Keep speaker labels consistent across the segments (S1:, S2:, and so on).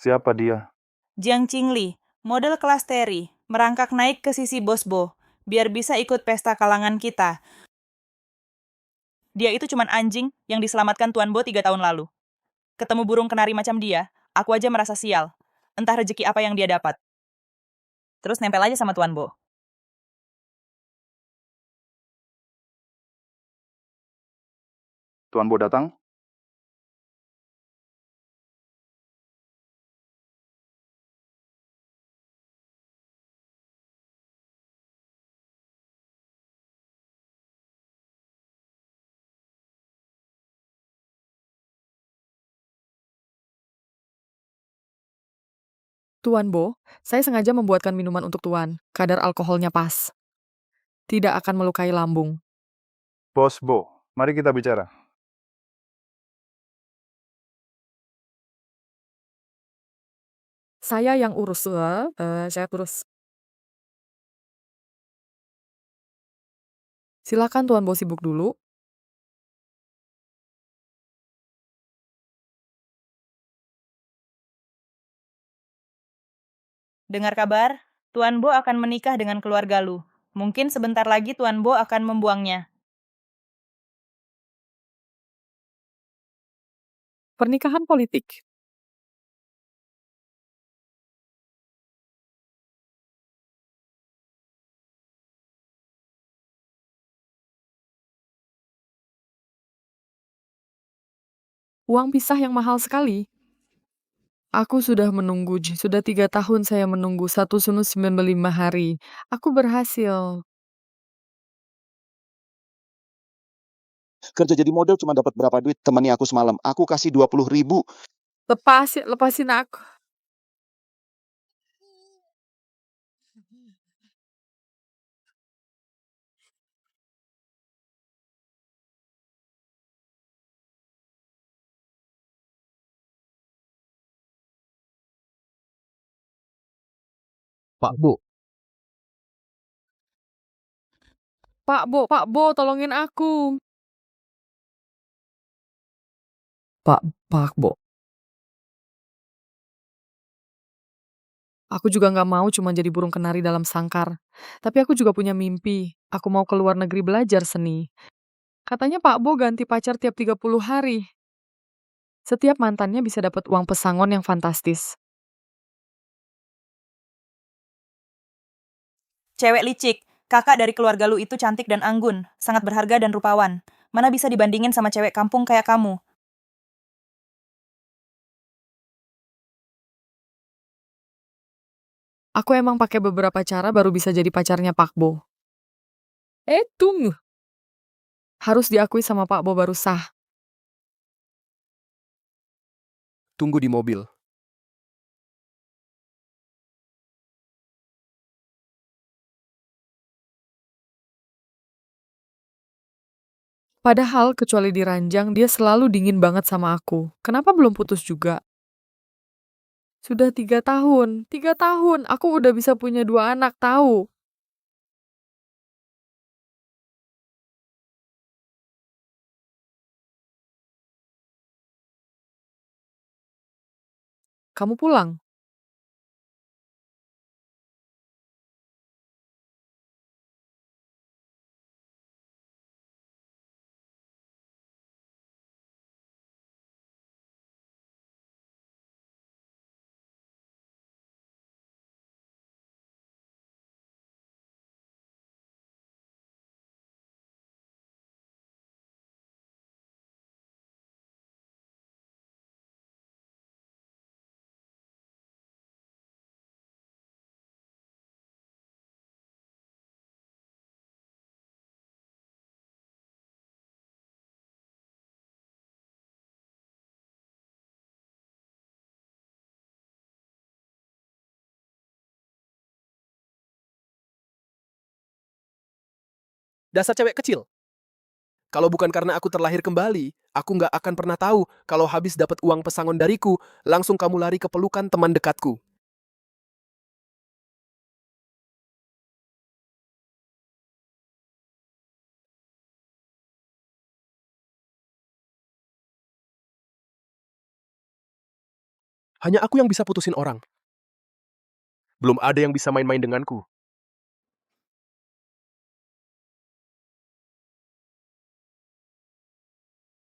S1: Siapa dia?
S2: Jiang Qingli, model kelas Terry, merangkak naik ke sisi Bos Bo, biar bisa ikut pesta kalangan kita. Dia itu cuman anjing yang diselamatkan Tuan Bo 3 tahun lalu. Ketemu burung kenari macam dia, aku aja merasa sial. Entah rezeki apa yang dia dapat. Terus nempel aja sama Tuan Bo.
S1: Tuan Bo datang?
S3: Tuan Bo, saya sengaja membuatkan minuman untuk Tuan. Kadar alkoholnya pas. Tidak akan melukai lambung.
S1: Bos Bo, mari kita bicara.
S3: Saya yang urus, saya urus. Silakan Tuan Bo sibuk dulu.
S2: Dengar kabar, Tuan Bo akan menikah dengan keluarga Lu. Mungkin sebentar lagi Tuan Bo akan membuangnya.
S3: Pernikahan politik. Uang pisah yang mahal sekali. Aku sudah menunggu, sudah 3 tahun saya menunggu 195 hari. Aku berhasil.
S4: Kerja jadi model cuma dapat berapa duit temannya aku semalam. Aku kasih 20.000.
S3: Lepasin aku.
S5: Pak Bu,
S3: Pak Bo, tolongin aku. Pak Bo. Aku juga nggak mau cuma jadi burung kenari dalam sangkar. Tapi aku juga punya mimpi. Aku mau ke luar negeri belajar seni. Katanya Pak Bo ganti pacar tiap 30 hari. Setiap mantannya bisa dapat uang pesangon yang fantastis.
S2: Cewek licik, kakak dari keluarga Lu itu cantik dan anggun, sangat berharga dan rupawan. Mana bisa dibandingin sama cewek kampung kayak kamu?
S3: Aku emang pakai beberapa cara baru bisa jadi pacarnya Pak Bo. Tunggu. Harus diakui sama Pak Bo baru sah.
S5: tunggu di mobil.
S3: Padahal kecuali di ranjang dia selalu dingin banget sama aku. Kenapa belum putus juga? Sudah 3 tahun. 3 tahun. Aku udah bisa punya 2 anak tahu. Kamu pulang?
S5: Dasar cewek kecil. Kalau bukan karena aku terlahir kembali, aku nggak akan pernah tahu kalau habis dapat uang pesangon dariku, langsung kamu lari ke pelukan teman dekatku. Hanya aku yang bisa putusin orang. Belum ada yang bisa main-main denganku.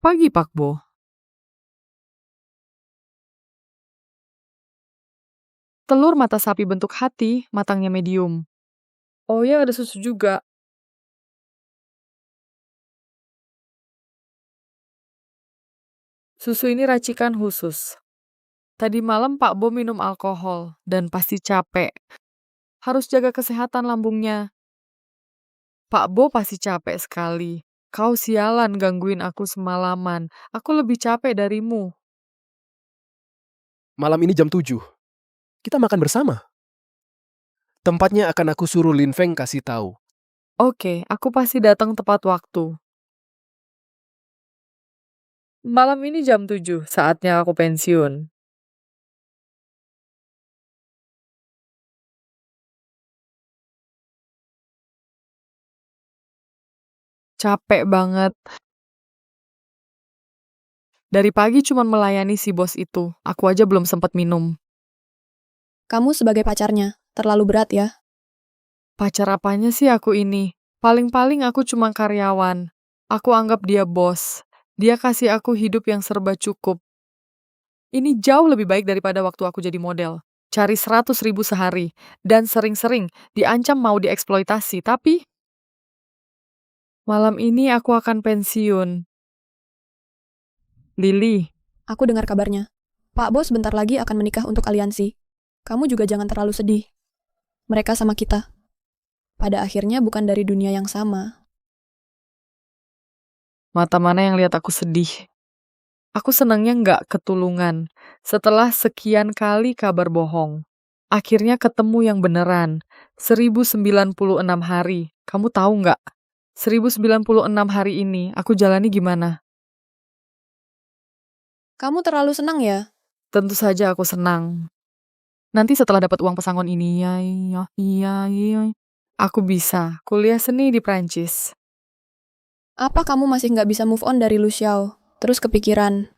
S3: Pagi, Pak Bo. Telur mata sapi bentuk hati, matangnya medium. Oh ya, ada susu juga. Susu ini racikan khusus. Tadi malam Pak Bo minum alkohol dan pasti capek. Harus jaga kesehatan lambungnya. Pak Bo pasti capek sekali. Kau sialan gangguin aku semalaman. Aku lebih capek darimu.
S5: Malam ini jam 7. Kita makan bersama. Tempatnya akan aku suruh Lin Feng kasih tahu.
S3: Oke, aku pasti datang tepat waktu. Malam ini jam 7, saatnya aku pensiun. Capek banget. Dari pagi cuma melayani si bos itu. Aku aja belum sempat minum.
S6: Kamu sebagai pacarnya, terlalu berat ya.
S3: Pacar apanya sih aku ini? Paling-paling aku cuma karyawan. Aku anggap dia bos. Dia kasih aku hidup yang serba cukup. Ini jauh lebih baik daripada waktu aku jadi model. Cari 100.000 sehari. Dan sering-sering diancam mau dieksploitasi. Tapi malam ini aku akan pensiun. Lily,
S6: Aku dengar kabarnya. Pak Bos bentar lagi akan menikah untuk aliansi. Kamu juga jangan terlalu sedih. Mereka sama kita. Pada akhirnya bukan dari dunia yang sama.
S3: mata mana yang lihat aku sedih? Aku senangnya nggak ketulungan. Setelah sekian kali kabar bohong. Akhirnya ketemu yang beneran. 1096 hari. Kamu tahu nggak? 1096 hari ini aku jalani gimana?
S6: Kamu terlalu senang ya?
S3: Tentu saja aku senang. Nanti setelah dapat uang pesangon ini, iya, aku bisa kuliah seni di Prancis.
S6: Apa kamu masih nggak bisa move on dari Lu Xiao? Terus kepikiran,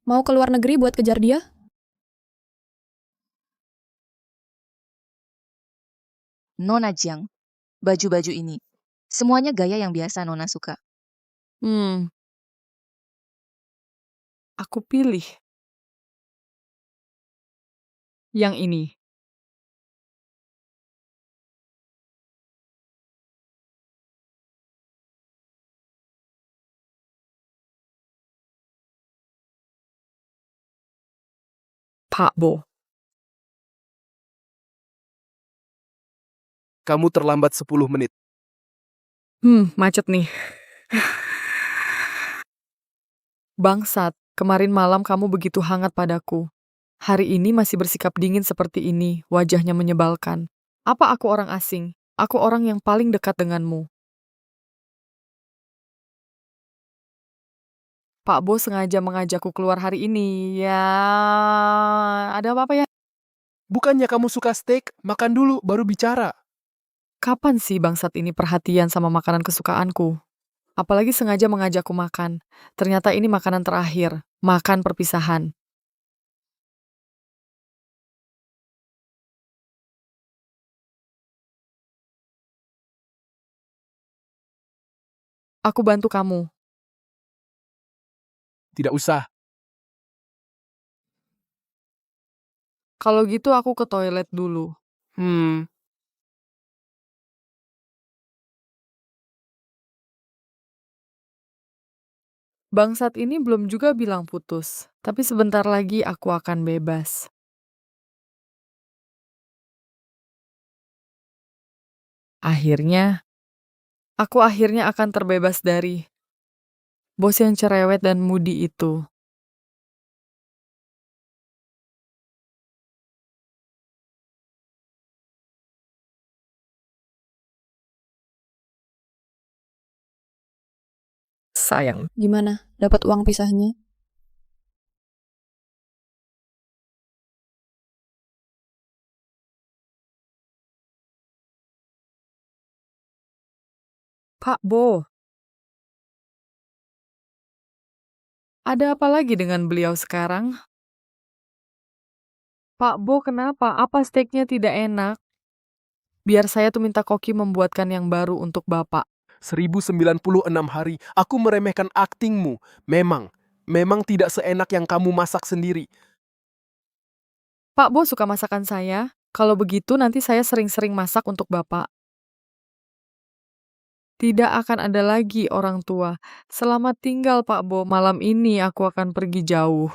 S6: mau ke luar negeri buat kejar dia?
S7: Nona Jiang, baju-baju ini. Semuanya gaya yang biasa Nona suka.
S3: Aku pilih yang ini. Pak Bo.
S5: Kamu terlambat 10 menit.
S3: Macet nih. Bangsat, kemarin malam kamu begitu hangat padaku. Hari ini masih bersikap dingin seperti ini, wajahnya menyebalkan. Apa aku orang asing? Aku orang yang paling dekat denganmu. Pak Bo sengaja mengajakku keluar hari ini. Ya, ada apa-apa ya?
S5: Bukannya kamu suka steak, makan dulu baru bicara.
S3: Kapan sih bangsat ini perhatian sama makanan kesukaanku? Apalagi sengaja mengajakku makan. Ternyata ini makanan terakhir, makan perpisahan. Aku bantu kamu.
S5: Tidak usah.
S3: Kalau gitu aku ke toilet dulu. Bangsat ini belum juga bilang putus, tapi sebentar lagi aku akan bebas. Aku akhirnya akan terbebas dari bos yang cerewet dan mudi itu. Sayang.
S6: Gimana? Dapat uang pisahnya?
S3: Pak Bo, ada apa lagi dengan beliau sekarang? Pak Bo, kenapa? Apa steaknya tidak enak? Biar saya tuh minta Koki membuatkan yang baru untuk Bapak.
S5: 1096 hari, aku meremehkan aktingmu. Memang tidak seenak yang kamu masak sendiri.
S3: Pak Bo suka masakan saya. Kalau begitu nanti saya sering-sering masak untuk Bapak. Tidak akan ada lagi orang tua. Selamat tinggal Pak Bo, malam ini aku akan pergi jauh.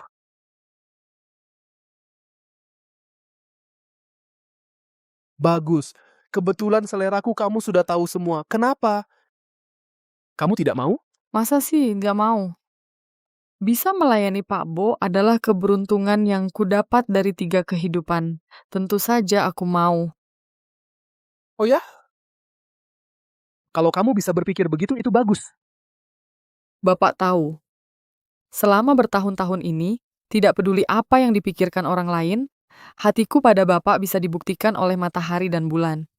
S5: Bagus. Kebetulan seleraku kamu sudah tahu semua. Kenapa? Kamu tidak mau?
S3: Masa sih nggak mau? Bisa melayani Pak Bo adalah keberuntungan yang kudapat dari 3 kehidupan. Tentu saja aku mau.
S5: Oh ya? Kalau kamu bisa berpikir begitu, itu bagus.
S3: Bapak tahu, selama bertahun-tahun ini, tidak peduli apa yang dipikirkan orang lain, hatiku pada Bapak bisa dibuktikan oleh matahari dan bulan.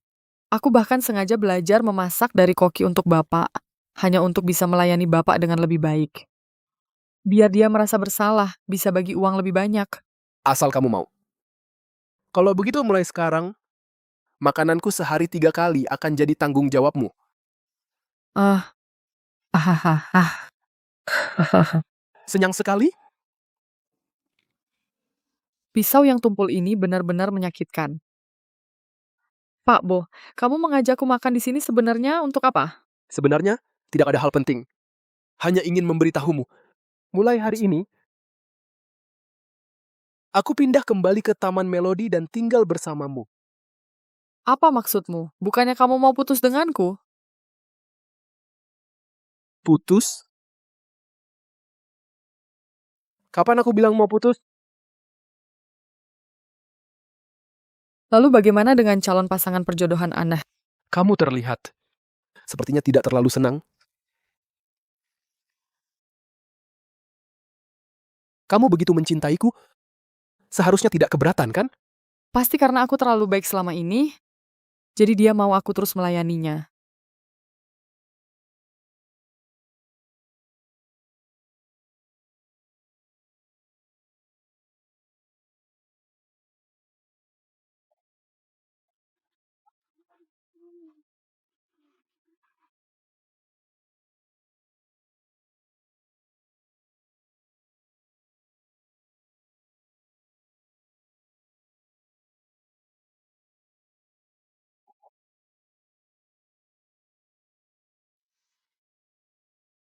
S3: Aku bahkan sengaja belajar memasak dari Koki untuk Bapak, hanya untuk bisa melayani Bapak dengan lebih baik. Biar dia merasa bersalah, bisa bagi uang lebih banyak.
S5: Asal kamu mau. Kalau begitu mulai sekarang, makananku sehari 3 kali akan jadi tanggung jawabmu.
S3: Ah,
S5: Senyang sekali?
S3: Pisau yang tumpul ini benar-benar menyakitkan. Pak Bo, kamu mengajakku makan di sini sebenarnya untuk apa?
S5: Sebenarnya, tidak ada hal penting. Hanya ingin memberitahumu. Mulai hari ini, aku pindah kembali ke Taman Melodi dan tinggal bersamamu.
S3: Apa maksudmu? Bukannya kamu mau putus denganku?
S5: Putus? Kapan aku bilang mau putus?
S3: Lalu bagaimana dengan calon pasangan perjodohan Anda?
S5: Kamu terlihat sepertinya tidak terlalu senang. Kamu begitu mencintaiku, seharusnya tidak keberatan, kan?
S3: Pasti karena aku terlalu baik selama ini, jadi dia mau aku terus melayaninya.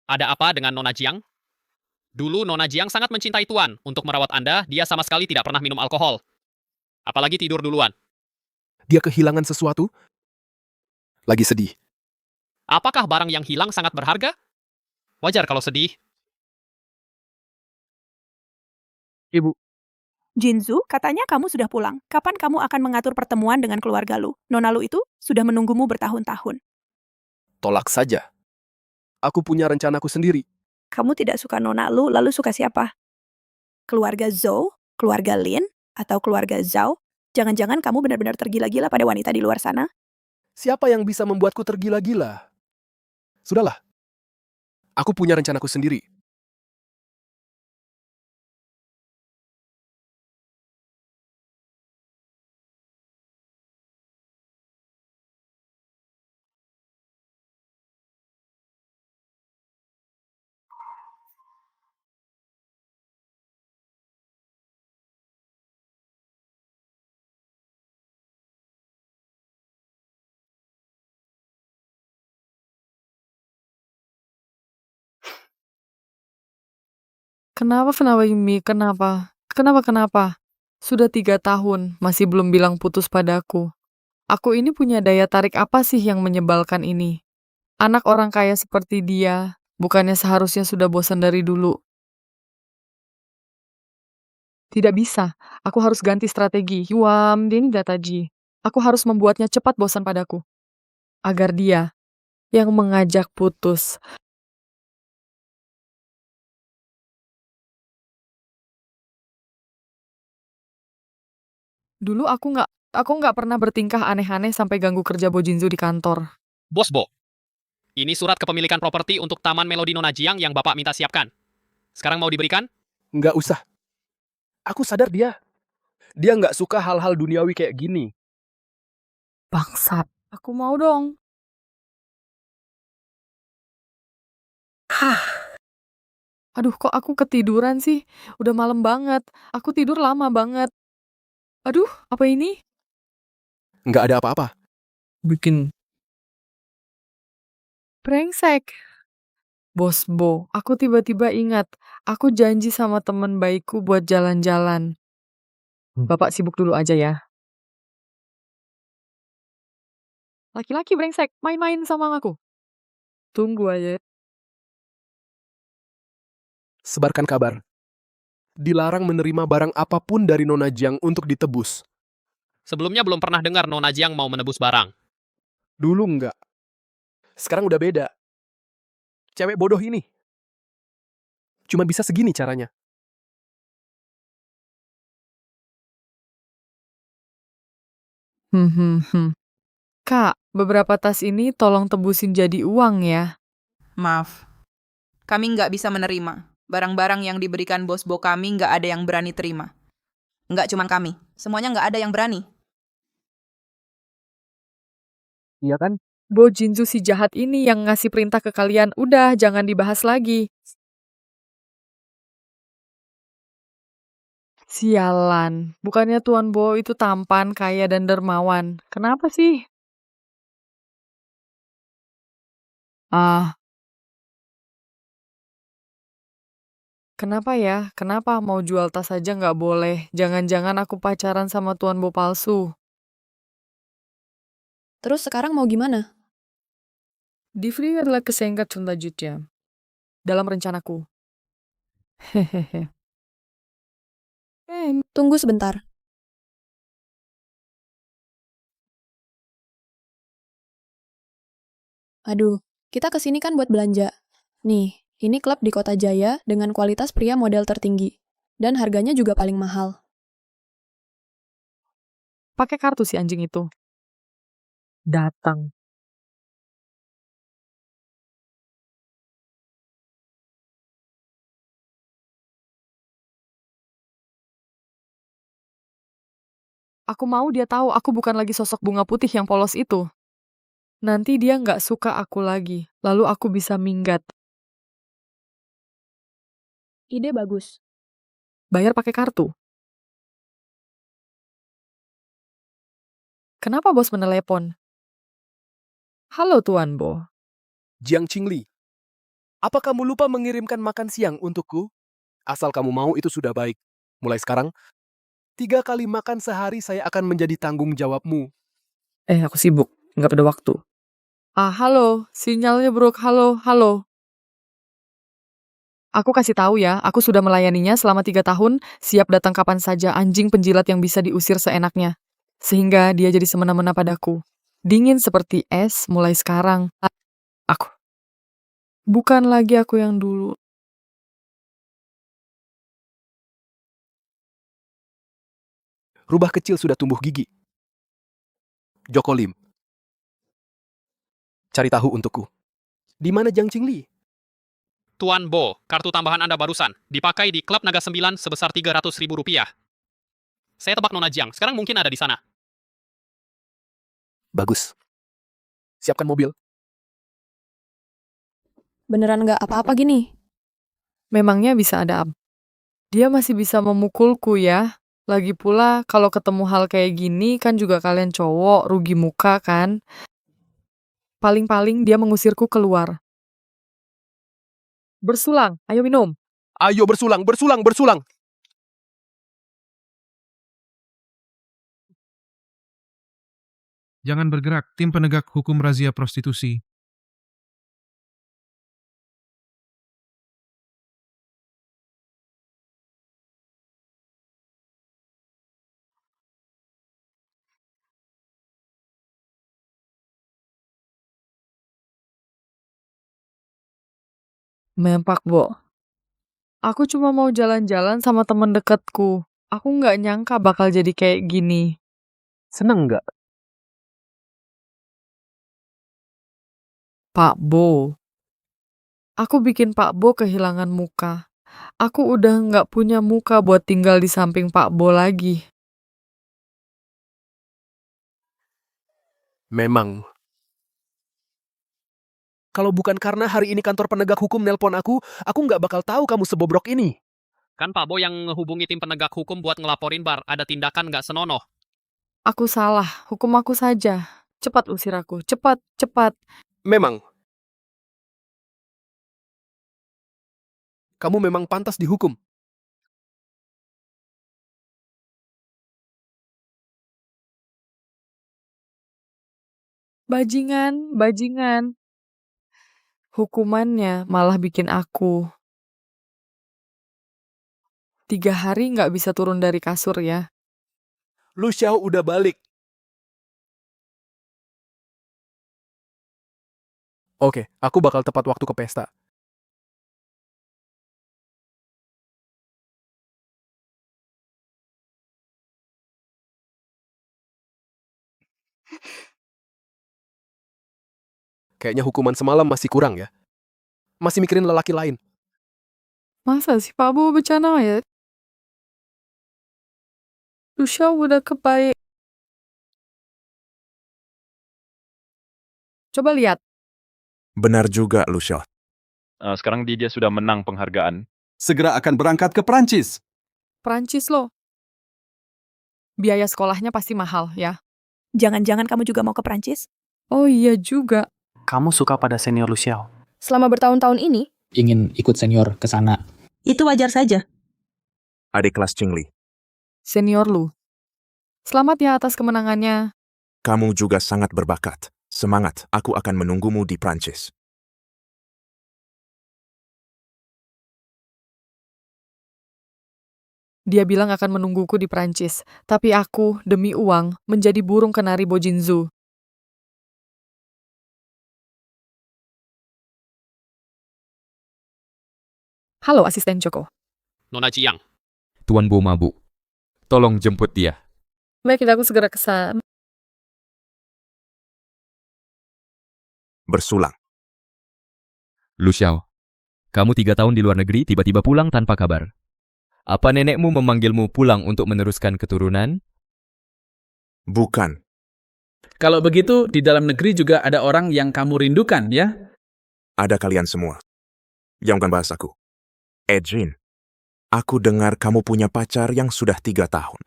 S8: Ada apa dengan Nona Jiang? Dulu Nona Jiang sangat mencintai Tuan. Untuk merawat Anda, dia sama sekali tidak pernah minum alkohol. Apalagi tidur duluan.
S5: Dia kehilangan sesuatu? Lagi sedih.
S8: Apakah barang yang hilang sangat berharga? Wajar kalau sedih.
S5: Ibu,
S9: Jinzu, katanya kamu sudah pulang. Kapan kamu akan mengatur pertemuan dengan keluarga Lu? Nona Lu itu sudah menunggumu bertahun-tahun.
S5: tolak saja. Aku punya rencanaku sendiri.
S9: Kamu tidak suka Nona Lu, lalu suka siapa? Keluarga Zhou? Keluarga Lin? Atau keluarga Zhao? Jangan-jangan kamu benar-benar tergila-gila pada wanita di luar sana?
S5: Siapa yang bisa membuatku tergila-gila? Sudahlah. Aku punya rencanaku sendiri.
S3: Kenapa Yumi? Kenapa? Sudah 3 tahun, masih belum bilang putus padaku. Aku ini punya daya tarik apa sih yang menyebalkan ini? Anak orang kaya seperti dia, bukannya seharusnya sudah bosan dari dulu. Tidak bisa, aku harus ganti strategi. Yuam, dia ini Dataji. Aku harus membuatnya cepat bosan padaku. Agar dia yang mengajak putus. Dulu aku nggak pernah bertingkah aneh-aneh sampai ganggu kerja Bojinzu di kantor.
S8: Bos Bo, ini surat kepemilikan properti untuk Taman Melodi Nona Jiang yang Bapak minta siapkan. Sekarang mau diberikan?
S5: Nggak usah. Aku sadar dia Dia nggak suka hal-hal duniawi kayak gini.
S3: Bangsat. Aku mau dong. Aduh, kok aku ketiduran sih? Udah malam banget. Aku tidur lama banget. Aduh, apa ini?
S5: Nggak ada apa-apa.
S3: Bikin brengsek. Bos Bo, aku tiba-tiba ingat. Aku janji sama temen baikku buat jalan-jalan. Bapak sibuk dulu aja ya. Laki-laki brengsek, main-main sama aku. Tunggu aja.
S5: Sebarkan kabar. Dilarang menerima barang apapun dari Nona Jiang untuk ditebus.
S8: Sebelumnya belum pernah dengar Nona Jiang mau menebus barang.
S5: Dulu nggak. Sekarang udah beda. Cewek bodoh ini. Cuma bisa segini caranya.
S3: Kak, beberapa tas ini tolong tebusin jadi uang ya.
S2: Maaf. Kami nggak bisa menerima. Barang-barang yang diberikan bos Bo kami nggak ada yang berani terima. Nggak cuma kami. Semuanya nggak ada yang berani.
S5: Iya kan?
S3: Bo Jinju si jahat ini yang ngasih perintah ke kalian. Udah, jangan dibahas lagi. Sialan. Bukannya Tuan Bo itu tampan, kaya, dan dermawan. Kenapa sih? Kenapa ya? Kenapa mau jual tas aja nggak boleh? Jangan-jangan aku pacaran sama Tuan Bo palsu.
S6: Terus sekarang mau gimana?
S3: Di Free adalah kesenggat selanjutnya. Dalam rencanaku. Hehehe.
S6: Tunggu sebentar. Aduh, kita kesini kan buat belanja. Nih, ini klub di Kota Jaya dengan kualitas pria model tertinggi. Dan harganya juga paling mahal.
S3: Pakai kartu si anjing itu. Datang. Aku mau dia tahu aku bukan lagi sosok bunga putih yang polos itu. Nanti dia nggak suka aku lagi, lalu aku bisa minggat.
S6: Ide bagus.
S3: Bayar pakai kartu. Kenapa bos menelepon? Halo Tuan Bo.
S5: Jiang Qingli. Apa kamu lupa mengirimkan makan siang untukku? Asal kamu mau itu sudah baik. Mulai sekarang, 3 kali makan sehari saya akan menjadi tanggung jawabmu.
S3: Aku sibuk, nggak pada waktu. Halo, sinyalnya buruk. Halo. Aku kasih tahu ya, aku sudah melayaninya selama 3 tahun, siap datang kapan saja anjing penjilat yang bisa diusir seenaknya. Sehingga dia jadi semena-mena padaku. Dingin seperti es mulai sekarang. Aku. Bukan lagi aku yang dulu.
S5: Rubah kecil sudah tumbuh gigi. Joko Lim. Cari tahu untukku. Di mana Jiang Qingli?
S8: Tuan Bo, kartu tambahan Anda barusan. Dipakai di Klub Naga 9 sebesar Rp300.000. Saya tebak Nona Jiang, sekarang mungkin ada di sana.
S5: Bagus. Siapkan mobil.
S6: Beneran nggak apa-apa gini?
S3: Memangnya bisa ada Dia masih bisa memukulku ya. Lagi pula kalau ketemu hal kayak gini kan juga kalian cowok, rugi muka kan. Paling-paling dia mengusirku keluar. Bersulang, ayo minum.
S5: Ayo bersulang.
S10: Jangan bergerak, tim penegak hukum razia prostitusi.
S3: Mempak, Bo. Aku cuma mau jalan-jalan sama temen deketku. Aku nggak nyangka bakal jadi kayak gini.
S5: Seneng nggak?
S3: Pak Bo. Aku bikin Pak Bo kehilangan muka. Aku udah nggak punya muka buat tinggal di samping Pak Bo lagi.
S5: Memang. Kalau bukan karena hari ini kantor penegak hukum nelpon aku nggak bakal tahu kamu sebobrok ini.
S8: Kan Pak Bo yang ngehubungi tim penegak hukum buat ngelaporin Bar, ada tindakan nggak senonoh.
S3: Aku salah, hukum aku saja. Cepat usir aku, cepat, cepat.
S5: Memang. Kamu memang pantas dihukum.
S3: Bajingan, bajingan. Hukumannya malah bikin aku 3 hari nggak bisa turun dari kasur ya.
S5: Lu Xiao udah balik. Oke, aku bakal tepat waktu ke pesta. Kayaknya hukuman semalam masih kurang ya. Masih mikirin lelaki lain.
S3: Masa sih Pak Bo bercanda ya? Lucia udah kebaik. Coba lihat.
S11: Benar juga, Lucia.
S1: Sekarang dia sudah menang penghargaan.
S12: Segera akan berangkat ke Prancis.
S3: Prancis loh. Biaya sekolahnya pasti mahal ya.
S9: Jangan-jangan kamu juga mau ke Prancis?
S3: Oh iya juga.
S13: Kamu suka pada senior Luciao?
S6: Selama bertahun-tahun ini,
S13: Ingin ikut senior ke sana.
S2: Itu wajar saja.
S11: Adik kelas Qingli,
S3: Senior lu. Selamat ya atas kemenangannya.
S11: kamu juga sangat berbakat. Semangat, aku akan menunggumu di Prancis.
S3: Dia bilang akan menungguku di Prancis. Tapi aku, demi uang, menjadi burung kenari Bojinzu. Halo, asisten Joko.
S8: Nona Jiang,
S14: Tuan Bo mabuk. Tolong jemput dia.
S3: Baik, aku segera kesana.
S11: Bersulang.
S14: Luciao, kamu 3 tahun di luar negeri tiba-tiba pulang tanpa kabar. Apa nenekmu memanggilmu pulang untuk meneruskan keturunan?
S11: Bukan.
S12: Kalau begitu, di dalam negeri juga ada orang yang kamu rindukan, ya?
S11: Ada kalian semua. Yang bukan bahasaku. Edrin, aku dengar kamu punya pacar yang sudah 3 tahun.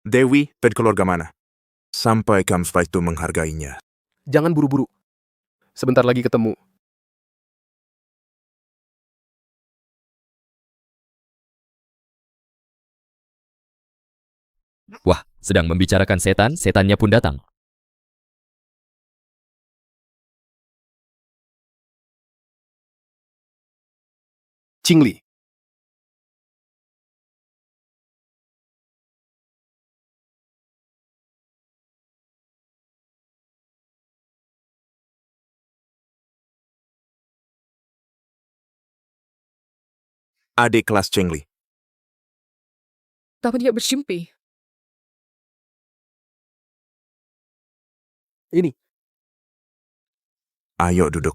S11: Dewi, keluarga mana? Sampai kamu itu menghargainya.
S5: Jangan buru-buru. Sebentar lagi ketemu.
S14: Wah, sedang membicarakan setan, setannya pun datang.
S5: Qingli.
S11: Adik kelas Qingli.
S3: Tapi dia bersimpi.
S5: Ini.
S11: Ayo duduk.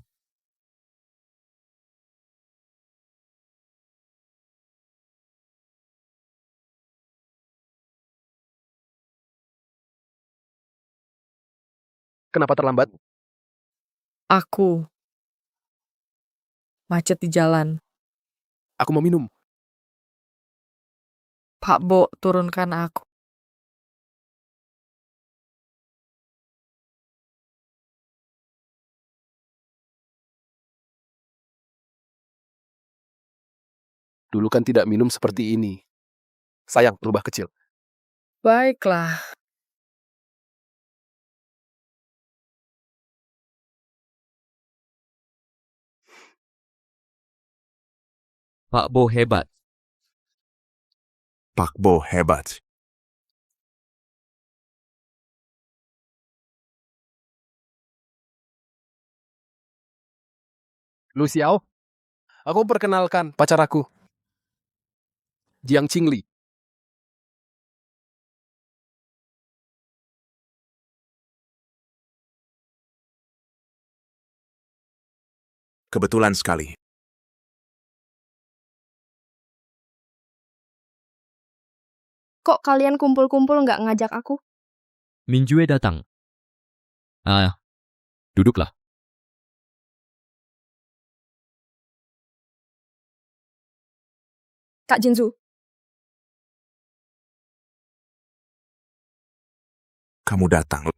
S5: Kenapa terlambat?
S3: Aku. Macet di jalan.
S5: Aku mau minum.
S3: Pak Bo, turunkan aku.
S5: Dulu kan tidak minum seperti ini. Sayang, berubah kecil.
S3: Baiklah.
S14: Pak Bo hebat.
S11: Pak Bo hebat.
S5: Lu Xiao, aku perkenalkan pacar aku. Jiang Qingli.
S11: Kebetulan sekali.
S15: Kok kalian kumpul-kumpul nggak ngajak aku?
S14: Minjue datang. Ah, duduklah.
S6: Kak Jinzu,
S11: Kamu datang.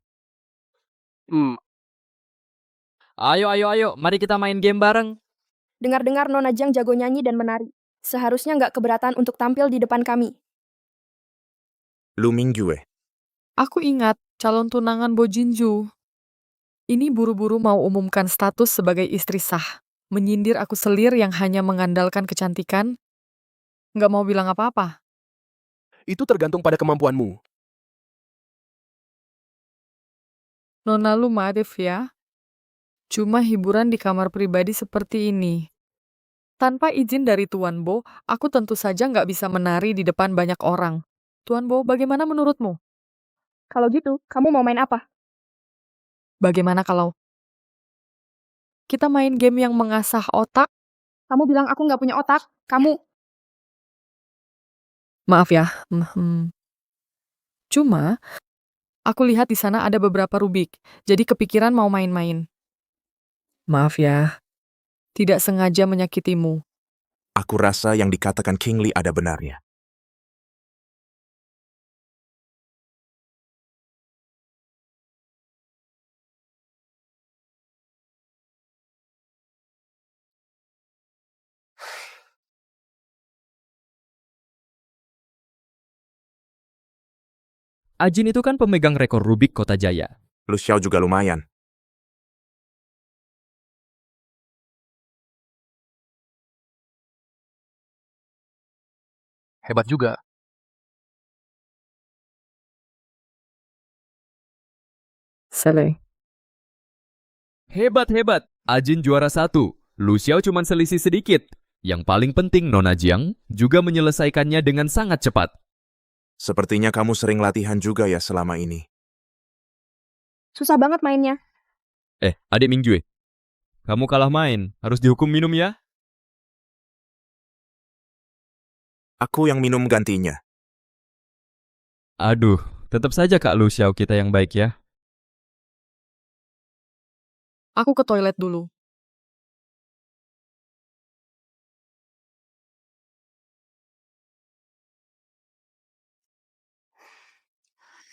S14: Ayo, mari kita main game bareng.
S15: Dengar-dengar Nona Jiang jago nyanyi dan menari. Seharusnya nggak keberatan untuk tampil di depan kami.
S11: Lu Mingjue.
S3: Aku ingat calon tunangan Bo Jinju. Ini buru-buru mau umumkan status sebagai istri sah. Menyindir aku selir yang hanya mengandalkan kecantikan. Nggak mau bilang apa-apa.
S5: Itu tergantung pada kemampuanmu.
S3: Nona lu maaf ya. Cuma hiburan di kamar pribadi seperti ini. Tanpa izin dari Tuan Bo, aku tentu saja nggak bisa menari di depan banyak orang. Tuan Bo, bagaimana menurutmu?
S15: Kalau gitu, kamu mau main apa?
S3: Bagaimana kalau kita main game yang mengasah otak?
S15: Kamu bilang aku nggak punya otak. Kamu...
S3: Maaf ya. Cuma, aku lihat di sana ada beberapa Rubik, jadi kepikiran mau main-main. Maaf ya. Tidak sengaja menyakitimu.
S11: Aku rasa yang dikatakan King Lee ada benarnya.
S14: Ajin itu kan pemegang rekor Rubik Kota Jaya.
S11: Lu Xiao juga lumayan.
S5: Hebat juga.
S3: Sele.
S14: Hebat. Ajin juara 1. Lu Xiao cuma selisih sedikit. Yang paling penting Nona Jiang juga menyelesaikannya dengan sangat cepat.
S11: Sepertinya kamu sering latihan juga ya selama ini.
S15: Susah banget mainnya.
S14: Adik Mingjue. Kamu kalah main, harus dihukum minum ya?
S11: Aku yang minum gantinya.
S14: Aduh, tetap saja Kak Lu Xiao kita yang baik ya.
S3: Aku ke toilet dulu.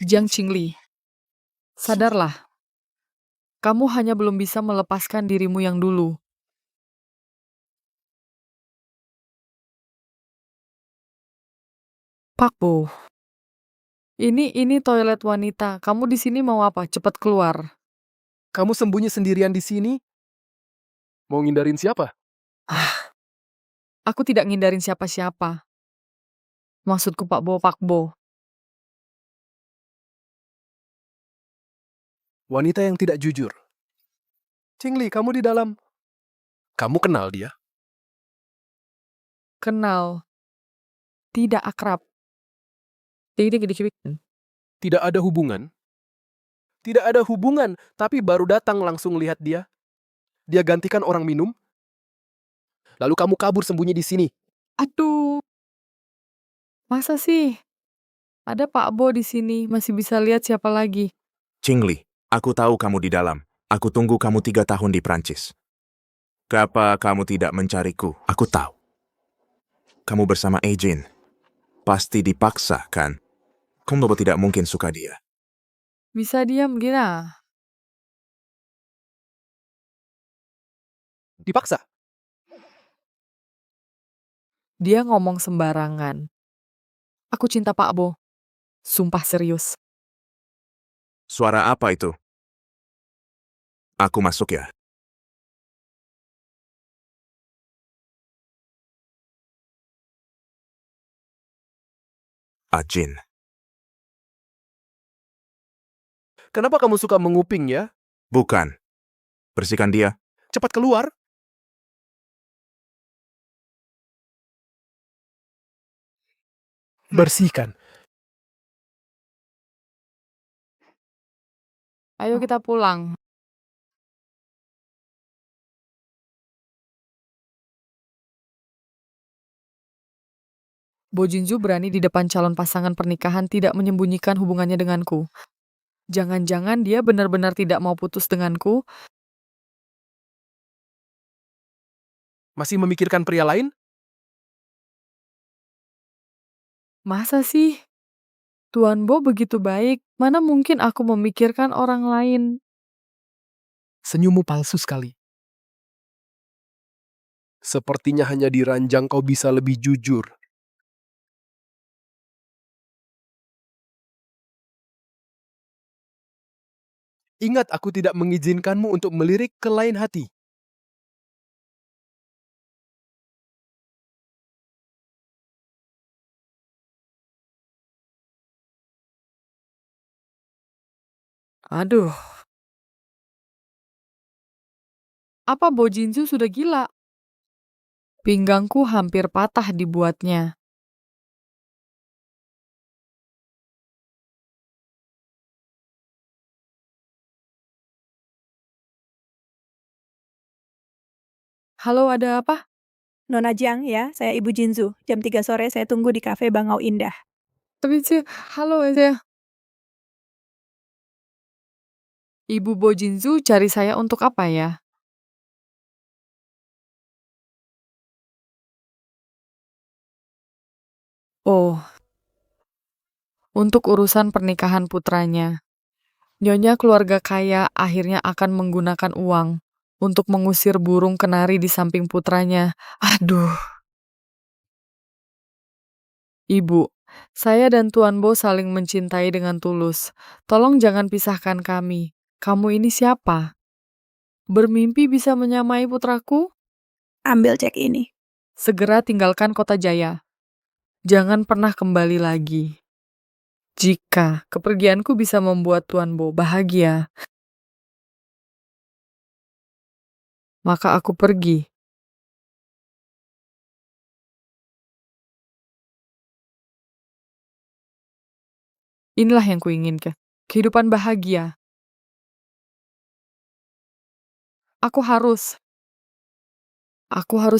S3: Jiang Qingli, sadarlah. Kamu hanya belum bisa melepaskan dirimu yang dulu. Pak Bo. Ini toilet wanita. Kamu di sini mau apa? Cepat keluar.
S5: Kamu sembunyi sendirian di sini? Mau ngindarin siapa?
S3: Aku tidak ngindarin siapa-siapa. Maksudku Pak Bo.
S5: Wanita yang tidak jujur. Qingli, kamu di dalam. Kamu kenal dia?
S3: Kenal. Tidak akrab.
S5: Tidak ada hubungan? Tidak ada hubungan, tapi baru datang langsung lihat dia. Dia gantikan orang minum. Lalu kamu kabur sembunyi di sini.
S3: Aduh. Masa sih? Ada Pak Bo di sini, masih bisa lihat siapa lagi.
S11: Qingli, aku tahu kamu di dalam. Aku tunggu kamu 3 tahun di Prancis. Kenapa kamu tidak mencariku? Aku tahu. Kamu bersama Ajin. Pasti dipaksa, kan? Kamu tidak mungkin suka dia.
S3: Bisa diam gila.
S5: Dipaksa?
S3: Dia ngomong sembarangan. Aku cinta Pak Bo. Sumpah serius.
S11: Suara apa itu? Aku masuk ya. Ajin.
S5: Kenapa kamu suka menguping ya?
S11: Bukan. Bersihkan dia.
S5: Cepat keluar. Bersihkan.
S3: Ayo kita pulang. Bo Jinju berani di depan calon pasangan pernikahan tidak menyembunyikan hubungannya denganku. Jangan-jangan dia benar-benar tidak mau putus denganku?
S5: Masih memikirkan pria lain?
S3: Masa sih? Tuan Bo begitu baik, mana mungkin aku memikirkan orang lain?
S5: Senyummu palsu sekali. Sepertinya hanya di ranjang kau bisa lebih jujur. Ingat, aku tidak mengizinkanmu untuk melirik ke lain hati.
S3: Aduh. Apa Bo Jinzu sudah gila? Pinggangku hampir patah dibuatnya. Halo, ada apa?
S9: Nona Jiang ya, saya Ibu Jinzu. Jam 3 sore saya tunggu di kafe Bangau Indah.
S3: Tapi sih, halo aja. Ibu Bo Jinzu cari saya untuk apa ya? Oh, untuk urusan pernikahan putranya. Nyonya keluarga kaya akhirnya akan menggunakan uang untuk mengusir burung kenari di samping putranya. Aduh. Ibu, saya dan Tuan Bo saling mencintai dengan tulus. Tolong jangan pisahkan kami. Kamu ini siapa? Bermimpi bisa menyamai putraku?
S9: Ambil cek ini.
S3: Segera tinggalkan kota Jaya. Jangan pernah kembali lagi. Jika kepergianku bisa membuat Tuan Bo bahagia, maka aku pergi. Inilah yang kuinginkan. Kehidupan bahagia. Aku harus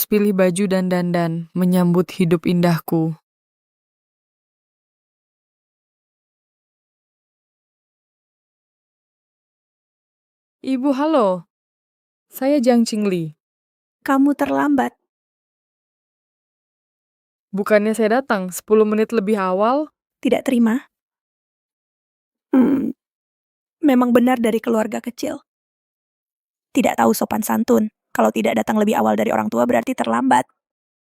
S3: pilih baju dan dandan menyambut hidup indahku. Ibu, halo. Saya Jiang Qingli.
S9: Kamu terlambat.
S3: Bukannya saya datang 10 menit lebih awal?
S9: Tidak terima. Memang benar dari keluarga kecil. Tidak tahu sopan santun. Kalau tidak datang lebih awal dari orang tua berarti terlambat.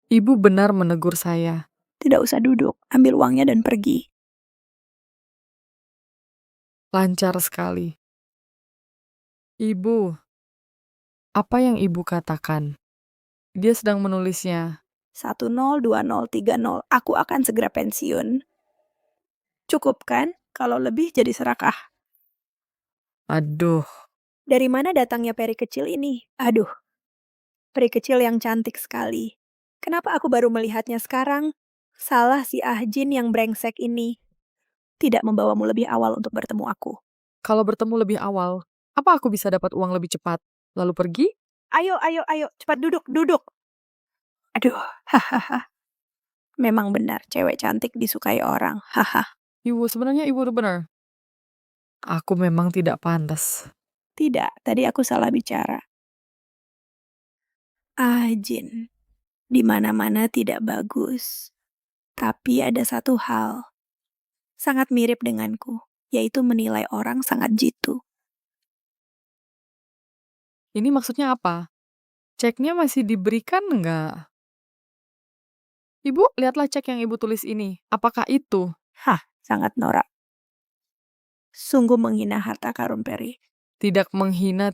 S3: Ibu benar menegur saya.
S9: Tidak usah duduk, ambil uangnya dan pergi.
S3: Lancar sekali. Ibu, apa yang ibu katakan? Dia sedang menulisnya.
S9: 102030. Aku akan segera pensiun. Cukup kan? Kalau lebih jadi serakah.
S3: Aduh.
S9: Dari mana datangnya peri kecil ini? Aduh. Peri kecil yang cantik sekali. Kenapa aku baru melihatnya sekarang? Salah si Ah Jin yang brengsek ini. Tidak membawamu lebih awal untuk bertemu aku.
S3: Kalau bertemu lebih awal, apa aku bisa dapat uang lebih cepat? Lalu pergi?
S9: Ayo, cepat duduk. Aduh, hahaha. Memang benar, cewek cantik disukai orang, haha.
S3: Ibu, sebenarnya ibu udah benar. Aku memang tidak pantas.
S9: Tidak, tadi aku salah bicara. Ah Jin, di mana-mana tidak bagus. Tapi ada satu hal, sangat mirip denganku, yaitu menilai orang sangat jitu.
S3: Ini maksudnya apa? Ceknya masih diberikan nggak? Ibu, lihatlah cek yang ibu tulis ini. Apakah itu?
S9: Hah, sangat norak. Sungguh menghina harta karun peri.
S3: Tidak menghina,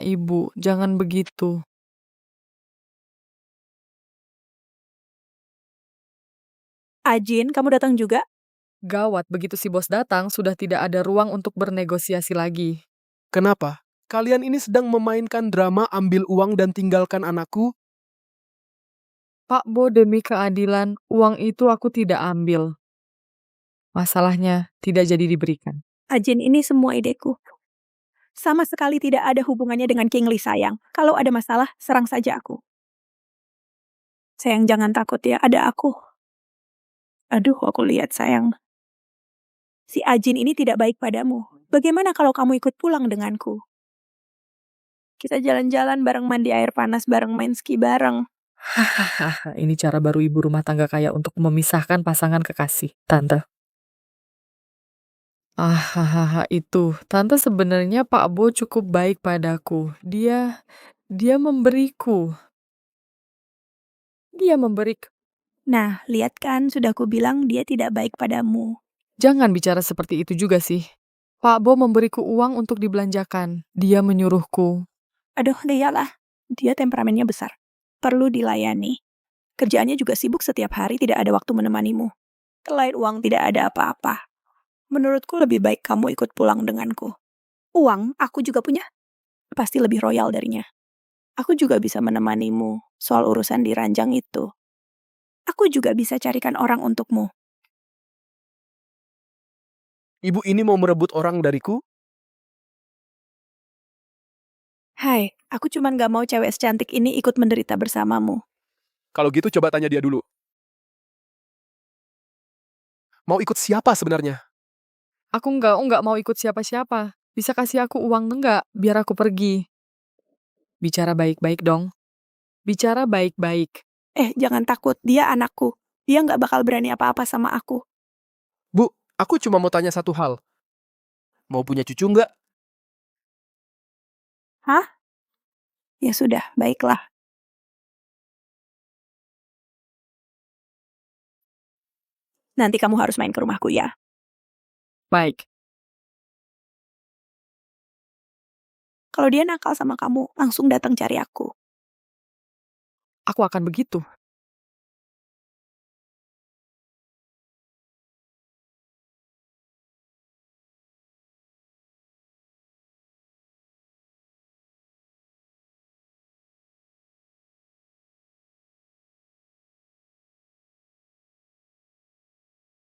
S3: ibu. Jangan begitu.
S9: Ajin, kamu datang juga?
S3: Gawat, begitu si bos datang, sudah tidak ada ruang untuk bernegosiasi lagi.
S5: Kenapa? Kalian ini sedang memainkan drama ambil uang dan tinggalkan anakku?
S3: Pak Bo, demi keadilan, uang itu aku tidak ambil. Masalahnya tidak jadi diberikan.
S9: Ajin, ini semua ideku. Sama sekali tidak ada hubungannya dengan Qingli sayang. Kalau ada masalah, serang saja aku. Sayang, jangan takut ya, ada aku. Aduh, aku lihat sayang. Si Ajin ini tidak baik padamu. Bagaimana kalau kamu ikut pulang denganku? Kita jalan-jalan bareng, mandi air panas bareng, main ski bareng.
S3: Hahaha, ini cara baru ibu rumah tangga kaya untuk memisahkan pasangan kekasih, Tante. Hahaha, itu. Tante sebenarnya Pak Bo cukup baik padaku. Dia memberiku. Dia memberiku.
S9: Nah, lihat kan, sudah kubilang dia tidak baik padamu.
S3: Jangan bicara seperti itu juga sih. Pak Bo memberiku uang untuk dibelanjakan. Dia menyuruhku.
S9: Aduh, iyalah. Dia temperamennya besar. Perlu dilayani. Kerjaannya juga sibuk setiap hari, tidak ada waktu menemanimu. Selain uang, tidak ada apa-apa. Menurutku lebih baik kamu ikut pulang denganku. Uang, aku juga punya. Pasti lebih royal darinya. Aku juga bisa menemanimu soal urusan di ranjang itu. Aku juga bisa carikan orang untukmu.
S5: Ibu ini mau merebut orang dariku?
S9: Hai, aku cuman gak mau cewek secantik ini ikut menderita bersamamu.
S5: Kalau gitu coba tanya dia dulu. Mau ikut siapa sebenarnya?
S3: Aku nggak mau ikut siapa-siapa. Bisa kasih aku uang enggak, biar aku pergi. Bicara baik-baik dong. Bicara baik-baik.
S9: Jangan takut, dia anakku. Dia gak bakal berani apa-apa sama aku.
S5: Bu, aku cuma mau tanya satu hal. Mau punya cucu nggak?
S9: Hah? Ya sudah, baiklah. Nanti kamu harus main ke rumahku ya.
S3: Baik.
S9: Kalau dia nakal sama kamu, langsung datang cari aku.
S3: Aku akan begitu.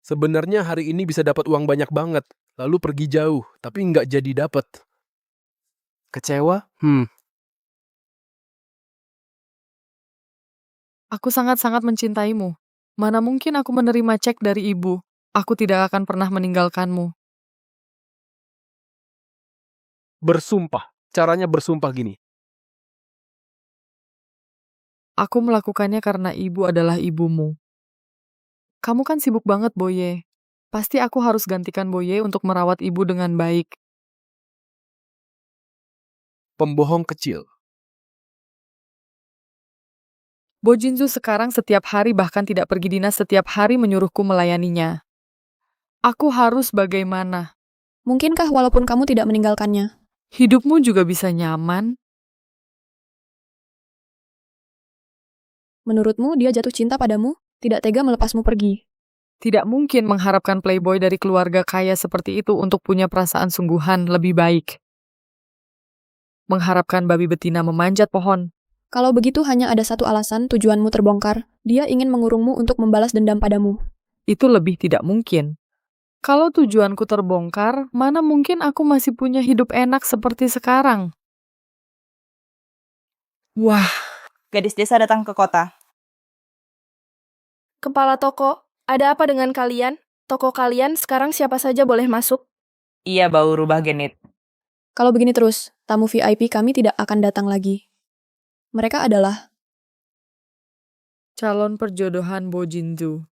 S5: Sebenarnya hari ini bisa dapat uang banyak banget, lalu pergi jauh, tapi nggak jadi dapat. Kecewa?
S3: Aku sangat-sangat mencintaimu. Mana mungkin aku menerima cek dari ibu. Aku tidak akan pernah meninggalkanmu.
S5: Bersumpah. Caranya bersumpah gini.
S3: Aku melakukannya karena ibu adalah ibumu. Kamu kan sibuk banget, Boye. Pasti aku harus gantikan Boye untuk merawat ibu dengan baik.
S5: Pembohong kecil.
S3: Bojinzu sekarang setiap hari bahkan tidak pergi dinas setiap hari menyuruhku melayaninya. Aku harus bagaimana?
S6: Mungkinkah walaupun kamu tidak meninggalkannya?
S3: Hidupmu juga bisa nyaman?
S6: Menurutmu dia jatuh cinta padamu? Tidak tega melepasmu pergi?
S3: Tidak mungkin mengharapkan playboy dari keluarga kaya seperti itu untuk punya perasaan sungguhan lebih baik. Mengharapkan babi betina memanjat pohon.
S6: Kalau begitu hanya ada satu alasan tujuanmu terbongkar. Dia ingin mengurungmu untuk membalas dendam padamu.
S3: Itu lebih tidak mungkin. Kalau tujuanku terbongkar, mana mungkin aku masih punya hidup enak seperti sekarang? Wah.
S2: Gadis desa datang ke kota.
S15: Kepala toko, ada apa dengan kalian? Toko kalian sekarang siapa saja boleh masuk?
S2: Iya, bau rubah genit.
S6: Kalau begini terus, tamu VIP kami tidak akan datang lagi. Mereka adalah
S3: calon perjodohan Bojinzu.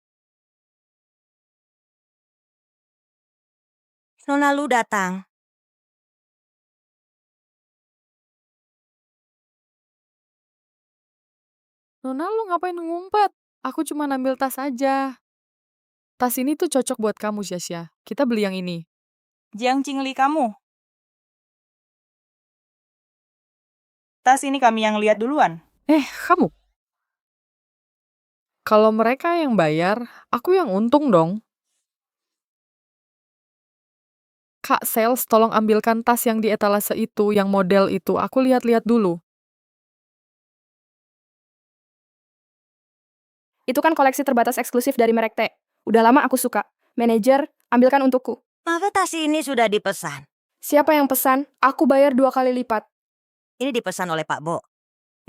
S16: Nona Lu datang.
S3: Nona, lu ngapain ngumpet? Aku cuma ambil tas aja. Tas ini tuh cocok buat kamu, Xia. Kita beli yang ini.
S2: Jiang Qingli kamu. Tas ini kami yang lihat duluan.
S3: Kamu? Kalau mereka yang bayar, aku yang untung dong. Kak sales, tolong ambilkan tas yang di etalase itu, yang model itu. Aku lihat-lihat dulu.
S15: Itu kan koleksi terbatas eksklusif dari merek T. Udah lama aku suka. Manajer, ambilkan untukku.
S16: Maka tas ini sudah dipesan.
S15: Siapa yang pesan? Aku bayar 2 kali lipat.
S16: Ini dipesan oleh Pak Bo.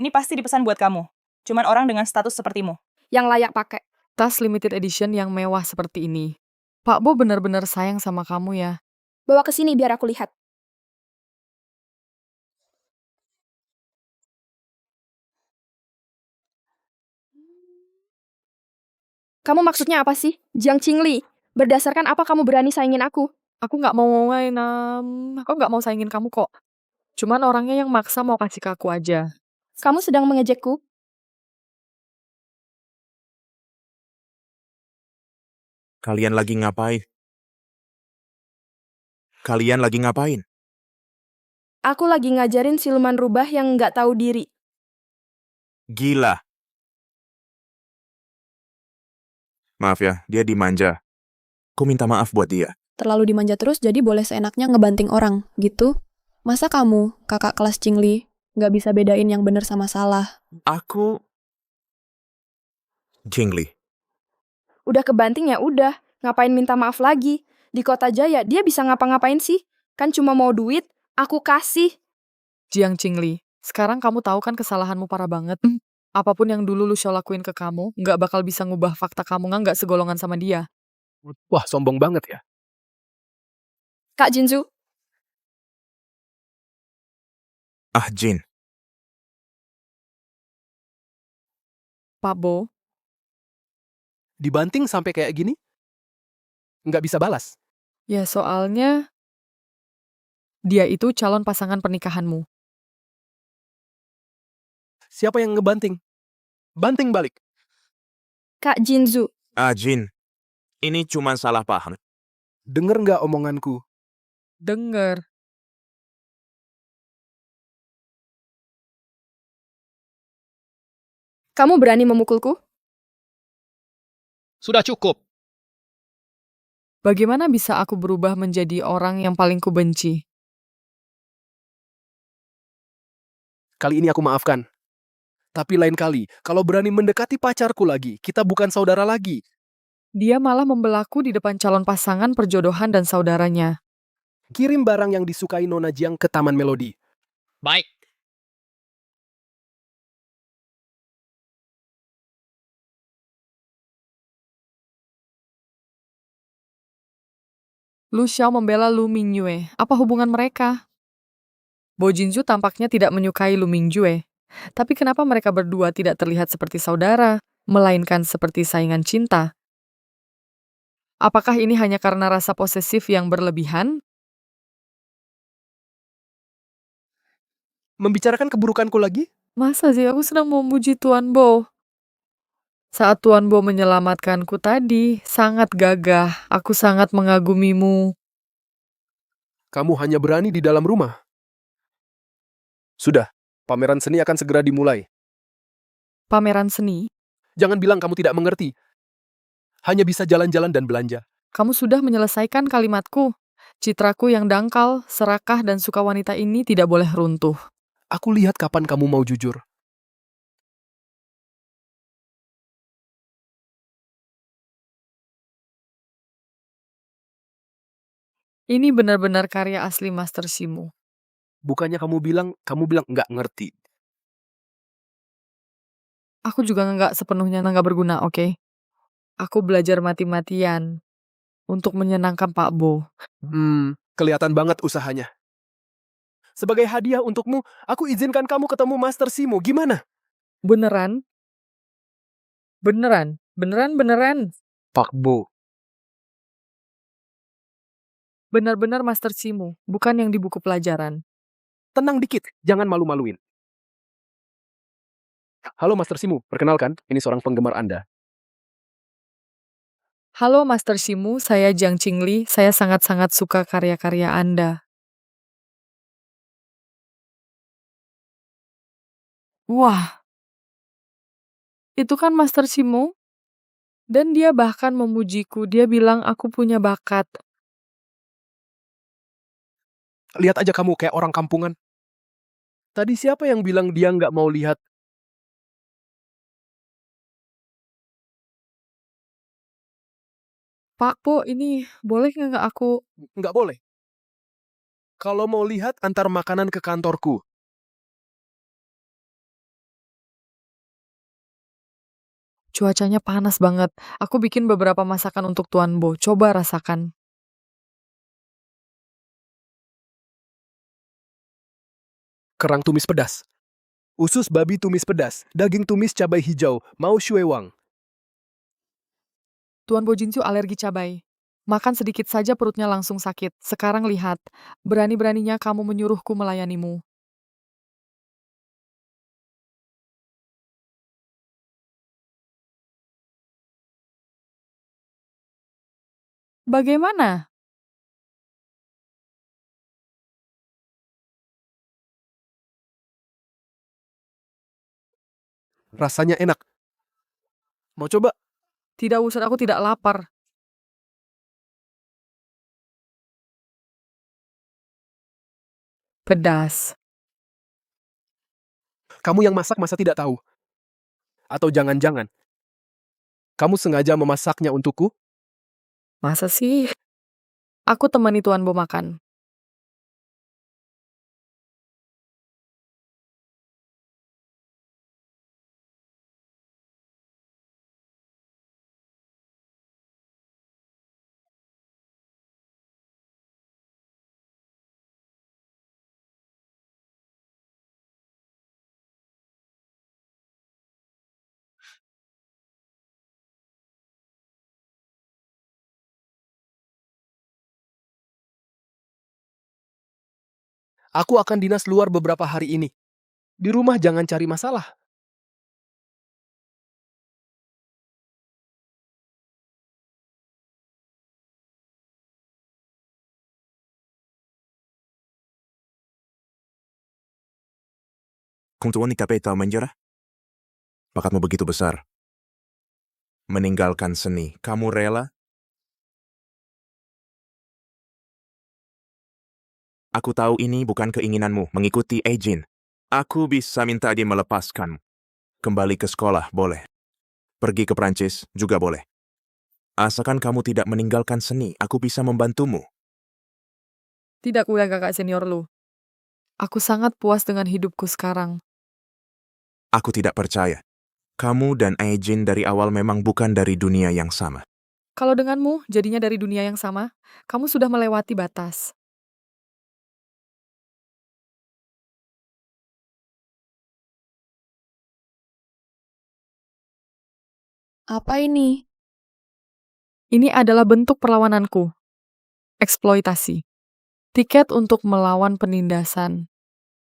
S2: Ini pasti dipesan buat kamu. Cuman orang dengan status sepertimu.
S15: Yang layak pakai.
S3: Tas limited edition yang mewah seperti ini. Pak Bo benar-benar sayang sama kamu ya.
S15: Bawa ke sini biar aku lihat. Kamu maksudnya apa sih? Jiang Qingli, berdasarkan apa kamu berani saingin aku?
S3: Aku nggak mau main, aku nggak mau saingin kamu kok. Cuman orangnya yang maksa mau kasih ke aku aja.
S15: Kamu sedang mengejekku?
S11: Kalian lagi ngapain? Kalian lagi ngapain?
S15: Aku lagi ngajarin siluman rubah yang nggak tahu diri.
S11: Gila. Maaf ya, dia dimanja. Ku minta maaf buat dia.
S6: Terlalu dimanja terus jadi boleh seenaknya ngebanting orang, gitu? Masa kamu, kakak kelas Qingli, nggak bisa bedain yang bener sama salah?
S11: Aku... Qingli.
S15: Udah kebanting ya udah, ngapain minta maaf lagi? Di kota Jaya dia bisa ngapa-ngapain sih? Kan cuma mau duit, aku kasih.
S3: Jiang Qingli, sekarang kamu tahu kan kesalahanmu parah banget. Apapun yang dulu Lu Xiao lakuin ke kamu, nggak bakal bisa ngubah fakta kamu nggak segolongan sama dia.
S5: Wah, sombong banget ya.
S15: Kak Jinzu,
S11: Ah, Jin.
S3: Pak Bo,
S5: Dibanting sampai kayak gini? Nggak bisa balas.
S3: ya soalnya dia itu calon pasangan pernikahanmu.
S5: Siapa yang ngebanting? Banting balik.
S15: Kak Jinzu.
S11: Ah, Jin. Ini cuma salah paham.
S5: Denger nggak omonganku?
S3: Dengar.
S15: Kamu berani memukulku?
S8: Sudah cukup.
S3: Bagaimana bisa aku berubah menjadi orang yang paling kubenci?
S5: Kali ini aku maafkan. Tapi lain kali, kalau berani mendekati pacarku lagi, kita bukan saudara lagi.
S3: Dia malah membelaku di depan calon pasangan perjodohan dan saudaranya.
S5: Kirim barang yang disukai Nona Jiang ke Taman Melodi.
S8: Baik.
S3: Lu Xiao membela Lu Mingyue. Apa hubungan mereka? Bo Jinzu tampaknya tidak menyukai Lu Mingyue. Tapi kenapa mereka berdua tidak terlihat seperti saudara, melainkan seperti saingan cinta? Apakah ini hanya karena rasa posesif yang berlebihan?
S5: Membicarakan keburukanku lagi?
S3: Masa sih aku sedang memuji Tuan Bo? Saat Tuan Bo menyelamatkanku tadi, sangat gagah. Aku sangat mengagumimu.
S5: Kamu hanya berani di dalam rumah. Sudah, pameran seni akan segera dimulai.
S3: Pameran seni?
S5: Jangan bilang kamu tidak mengerti. Hanya bisa jalan-jalan dan belanja.
S3: Kamu sudah menyelesaikan kalimatku. Citraku yang dangkal, serakah, dan suka wanita ini tidak boleh runtuh.
S5: Aku lihat kapan kamu mau jujur.
S3: Ini benar-benar karya asli Master Shimu.
S5: Bukannya kamu bilang nggak ngerti.
S3: Aku juga nggak sepenuhnya nggak berguna, oke? Aku belajar mati-matian untuk menyenangkan Pak Bo.
S5: Kelihatan banget usahanya. Sebagai hadiah untukmu, aku izinkan kamu ketemu Master Shimu. Gimana?
S3: Beneran? Beneran? Beneran?
S5: Pak Bo.
S3: Benar-benar Master Shimu, bukan yang di buku pelajaran.
S5: Tenang dikit, jangan malu-maluin. Halo Master Shimu, perkenalkan, ini seorang penggemar Anda.
S3: Halo Master Shimu, saya Jiang Qingli. Saya sangat-sangat suka karya-karya Anda. Wah, itu kan Master Shimu? Dan dia bahkan memujiku, dia bilang aku punya bakat.
S5: Lihat aja kamu kayak orang kampungan. Tadi siapa yang bilang dia nggak mau lihat?
S3: Pak Po, ini boleh nggak aku?
S5: Nggak boleh. Kalau mau lihat, antar makanan ke kantorku.
S3: Cuacanya panas banget. Aku bikin beberapa masakan untuk Tuan Bo. Coba rasakan.
S5: Kerang tumis pedas. Usus babi tumis pedas. Daging tumis cabai hijau. Mau shuewang.
S3: Tuan Bo Jinju alergi cabai. Makan sedikit saja perutnya langsung sakit. Sekarang lihat, berani-beraninya kamu menyuruhku melayanimu. Bagaimana?
S5: Rasanya enak. Mau coba?
S3: Tidak usah, aku tidak lapar. Pedas.
S5: Kamu yang masak masa tidak tahu? Atau jangan-jangan kamu sengaja memasaknya untukku?
S3: Masa sih? Aku temani Tuan Bo makan.
S5: Aku akan dinas luar beberapa hari ini. Di rumah jangan cari masalah.
S11: Kung tuan ikapeta menjerah? Bakatmu begitu besar. Meninggalkan seni, kamu rela? Aku tahu ini bukan keinginanmu mengikuti Ejin. Aku bisa minta dia melepaskanmu. Kembali ke sekolah, boleh. Pergi ke Prancis, juga boleh. Asalkan kamu tidak meninggalkan seni, aku bisa membantumu.
S3: Tidak kuliah kakak senior lu. Aku sangat puas dengan hidupku sekarang.
S11: Aku tidak percaya. Kamu dan Ejin dari awal memang bukan dari dunia yang sama.
S3: Kalau denganmu, jadinya dari dunia yang sama, kamu sudah melewati batas.
S6: Apa ini?
S3: Ini adalah bentuk perlawananku. Eksploitasi. Tiket untuk melawan penindasan.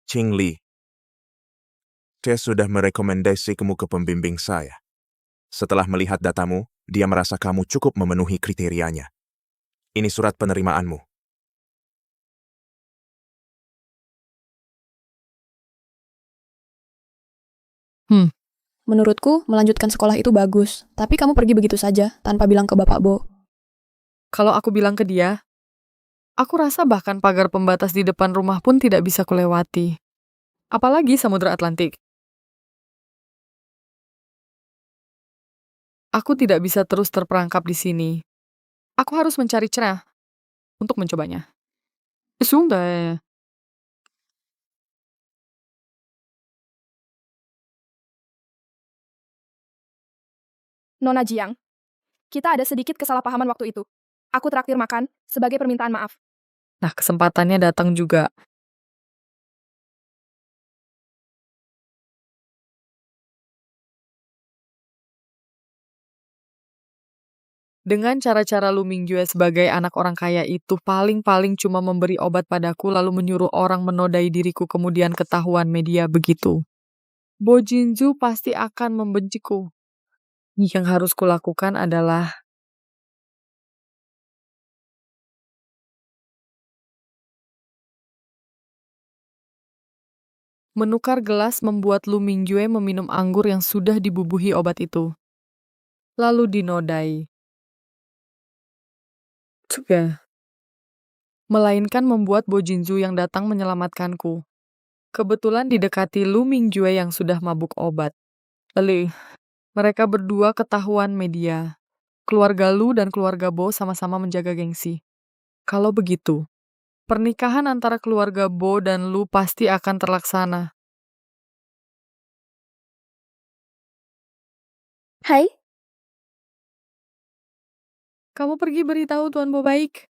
S11: Ching Li, dia sudah merekomendasikanmu ke pembimbing saya. Setelah melihat datamu, dia merasa kamu cukup memenuhi kriterianya. Ini surat penerimaanmu.
S6: Menurutku, melanjutkan sekolah itu bagus. Tapi kamu pergi begitu saja, tanpa bilang ke Bapak Bo.
S3: Kalau aku bilang ke dia, aku rasa bahkan pagar pembatas di depan rumah pun tidak bisa kulewati. Apalagi Samudra Atlantik. Aku tidak bisa terus terperangkap di sini. Aku harus mencari cerah untuk mencobanya. Sudah.
S15: Nona Jiang, kita ada sedikit kesalahpahaman waktu itu. Aku traktir makan sebagai permintaan maaf.
S3: Nah, kesempatannya datang juga. Dengan cara-cara Lu Mingjue sebagai anak orang kaya itu paling-paling cuma memberi obat padaku lalu menyuruh orang menodai diriku kemudian ketahuan media begitu. Bo Jinju pasti akan membenciku. Yang harus kulakukan adalah menukar gelas membuat Lu Mingjue meminum anggur yang sudah dibubuhi obat itu. Lalu dinodai. Juga. Melainkan membuat Bo Jinju yang datang menyelamatkanku. Kebetulan didekati Lu Mingjue yang sudah mabuk obat. Lalu, mereka berdua ketahuan media. Keluarga Lu dan keluarga Bo sama-sama menjaga gengsi. Kalau begitu, pernikahan antara keluarga Bo dan Lu pasti akan terlaksana.
S15: Hai,
S3: Kamu pergi beritahu Tuan Bo baik.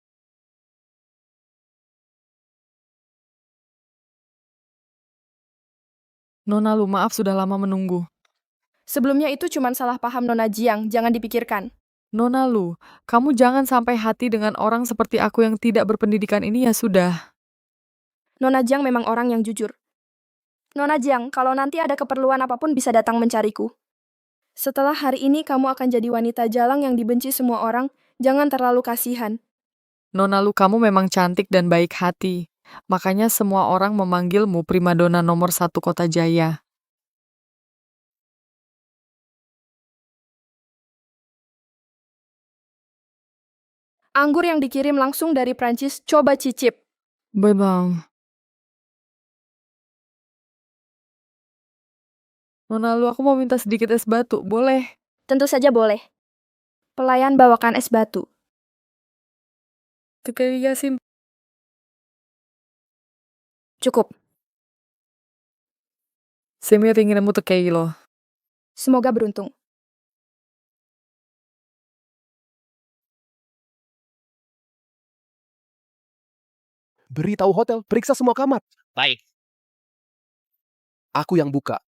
S3: Nona Lu, maaf sudah lama menunggu.
S15: Sebelumnya itu cuma salah paham Nona Jiang, jangan dipikirkan.
S3: Nona Lu, kamu jangan sampai hati dengan orang seperti aku yang tidak berpendidikan ini ya sudah.
S15: Nona Jiang memang orang yang jujur. Nona Jiang, kalau nanti ada keperluan apapun bisa datang mencariku. Setelah hari ini kamu akan jadi wanita jalang yang dibenci semua orang, jangan terlalu kasihan.
S3: Nona Lu, kamu memang cantik dan baik hati. Makanya semua orang memanggilmu primadona nomor 1 Kota Jaya.
S15: Anggur yang dikirim langsung dari Prancis, coba cicip.
S3: Bebang. Nona Lu, aku mau minta sedikit es batu, boleh?
S15: Tentu saja boleh. Pelayan bawakan es batu.
S3: Terima kasih.
S15: Cukup.
S3: Saya ingin nemu tekeilo.
S15: Semoga beruntung.
S5: Beritahu hotel, periksa semua kamar.
S8: Baik.
S5: Aku yang buka.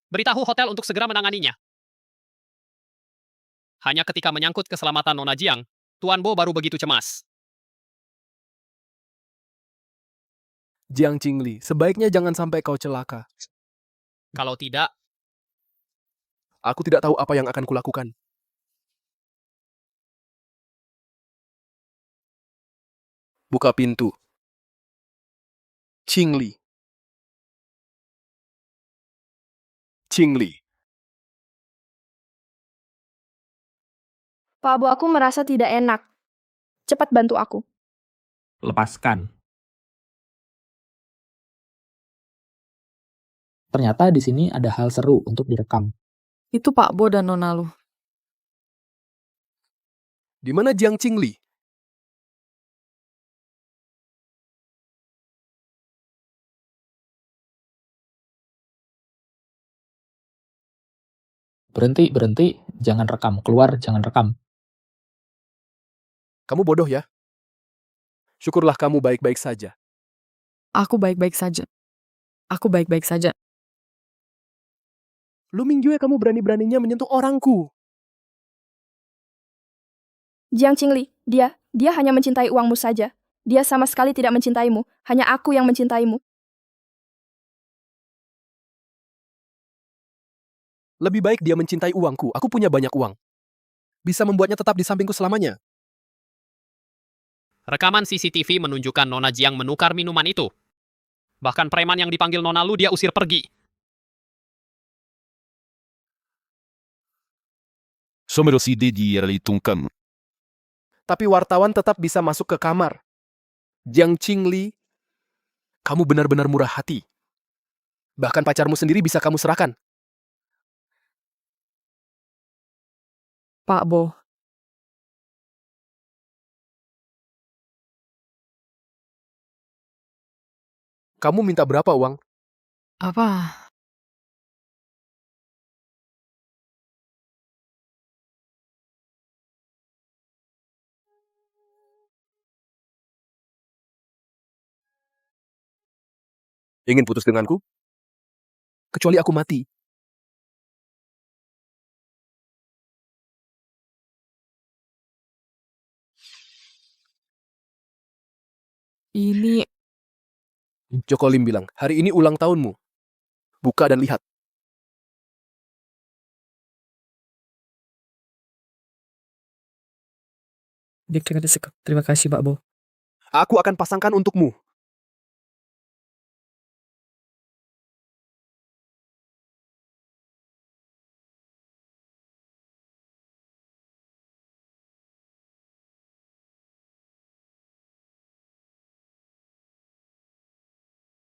S8: Beritahu hotel untuk segera menanganinya. Hanya ketika menyangkut keselamatan Nona Jiang, Tuan Bo baru begitu cemas.
S5: Jiang Qingli, sebaiknya jangan sampai kau celaka.
S8: Kalau tidak,
S5: Aku tidak tahu apa yang akan kulakukan. Buka pintu. Qingli. Qingli.
S15: Pak Bo, aku merasa tidak enak. Cepat bantu aku.
S13: Lepaskan. Ternyata di sini ada hal seru untuk direkam.
S3: Itu Pak Bo dan Nona Lu.
S5: Di mana Jiang Qingli?
S13: Berhenti, berhenti. Jangan rekam. Keluar, jangan rekam.
S5: Kamu bodoh ya? Syukurlah kamu baik-baik saja.
S3: Aku baik-baik saja. Aku baik-baik saja.
S5: Lu Mingjue, kamu berani-beraninya menyentuh orangku.
S15: Jiang Qingli, dia hanya mencintai uangmu saja. Dia sama sekali tidak mencintaimu. Hanya aku yang mencintaimu.
S5: Lebih baik dia mencintai uangku. Aku punya banyak uang. Bisa membuatnya tetap di sampingku selamanya.
S8: rekaman CCTV menunjukkan Nona Jiang menukar minuman itu. Bahkan preman yang dipanggil Nona Lu dia usir pergi.
S5: Tapi wartawan tetap bisa masuk ke kamar. Jiang Qingli, kamu benar-benar murah hati. Bahkan pacarmu sendiri bisa kamu serahkan.
S3: Pak Bo.
S5: Kamu minta berapa uang?
S3: Apa?
S5: Ingin putus denganku? Kecuali aku mati.
S3: Ini
S5: Joko Lim bilang, hari ini ulang tahunmu. Buka dan lihat.
S3: Terima kasih Pak Bo.
S5: Aku akan pasangkan untukmu.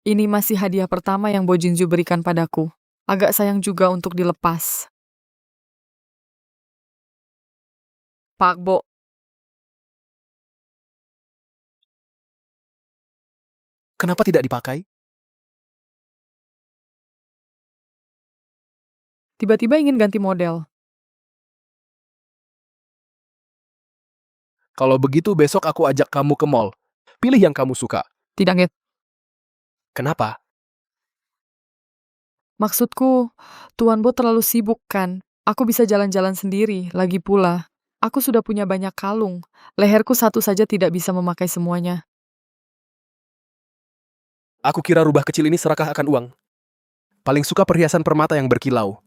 S3: Ini masih hadiah pertama yang Bo Jinju berikan padaku. Agak sayang juga untuk dilepas. Pak Bo.
S5: Kenapa tidak dipakai?
S3: Tiba-tiba ingin ganti model.
S5: Kalau begitu besok aku ajak kamu ke mall. Pilih yang kamu suka.
S3: Tidak, Nget.
S5: Kenapa?
S3: Maksudku, Tuan Bo terlalu sibuk kan? Aku bisa jalan-jalan sendiri, lagi pula. Aku sudah punya banyak kalung. Leherku satu saja tidak bisa memakai semuanya.
S5: Aku kira rubah kecil ini serakah akan uang. Paling suka perhiasan permata yang berkilau.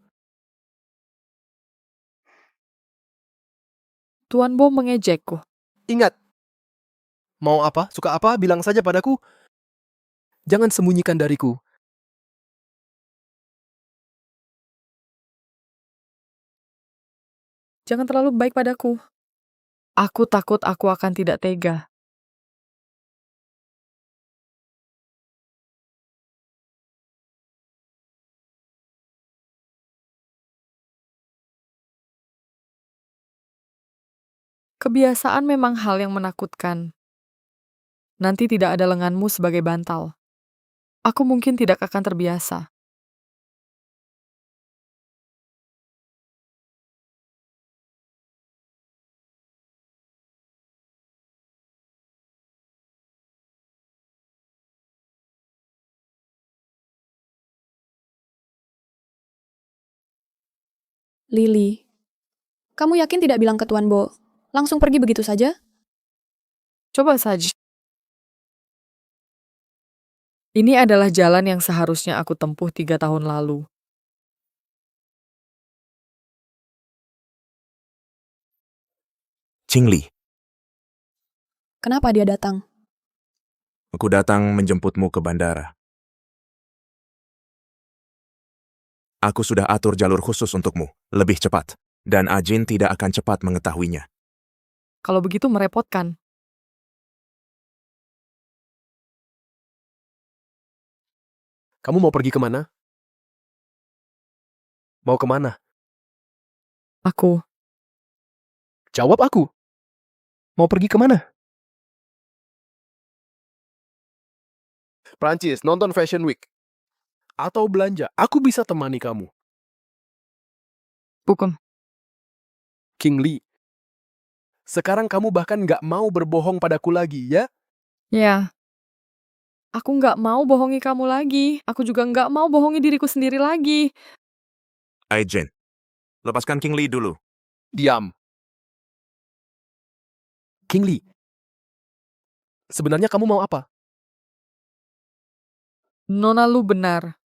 S3: Tuan Bo mengejekku.
S5: Ingat, mau apa, suka apa, bilang saja padaku. Jangan sembunyikan dariku.
S3: Jangan terlalu baik padaku. Aku takut aku akan tidak tega. Kebiasaan memang hal yang menakutkan. Nanti tidak ada lenganmu sebagai bantal. Aku mungkin tidak akan terbiasa.
S6: Lily, kamu yakin tidak bilang ke Tuan Bo? Langsung pergi begitu saja?
S3: Coba saja. Ini adalah jalan yang seharusnya aku tempuh 3 tahun lalu.
S11: Qingli,
S6: Kenapa dia datang?
S11: aku datang menjemputmu ke bandara. Aku sudah atur jalur khusus untukmu, lebih cepat. Dan Ajin tidak akan cepat mengetahuinya.
S3: Kalau begitu merepotkan.
S5: Kamu mau pergi kemana? Mau kemana?
S3: Aku.
S5: Jawab aku. Mau pergi kemana? Prancis, nonton Fashion Week. Atau belanja, aku bisa temani kamu.
S3: Bukan.
S5: Qingli, sekarang kamu bahkan nggak mau berbohong padaku lagi, ya?
S3: Ya. Aku nggak mau bohongi kamu lagi. Aku juga nggak mau bohongi diriku sendiri lagi.
S11: Ajin, lepaskan Qingli dulu.
S5: Diam. Qingli, sebenarnya kamu mau apa?
S3: Nona lu benar.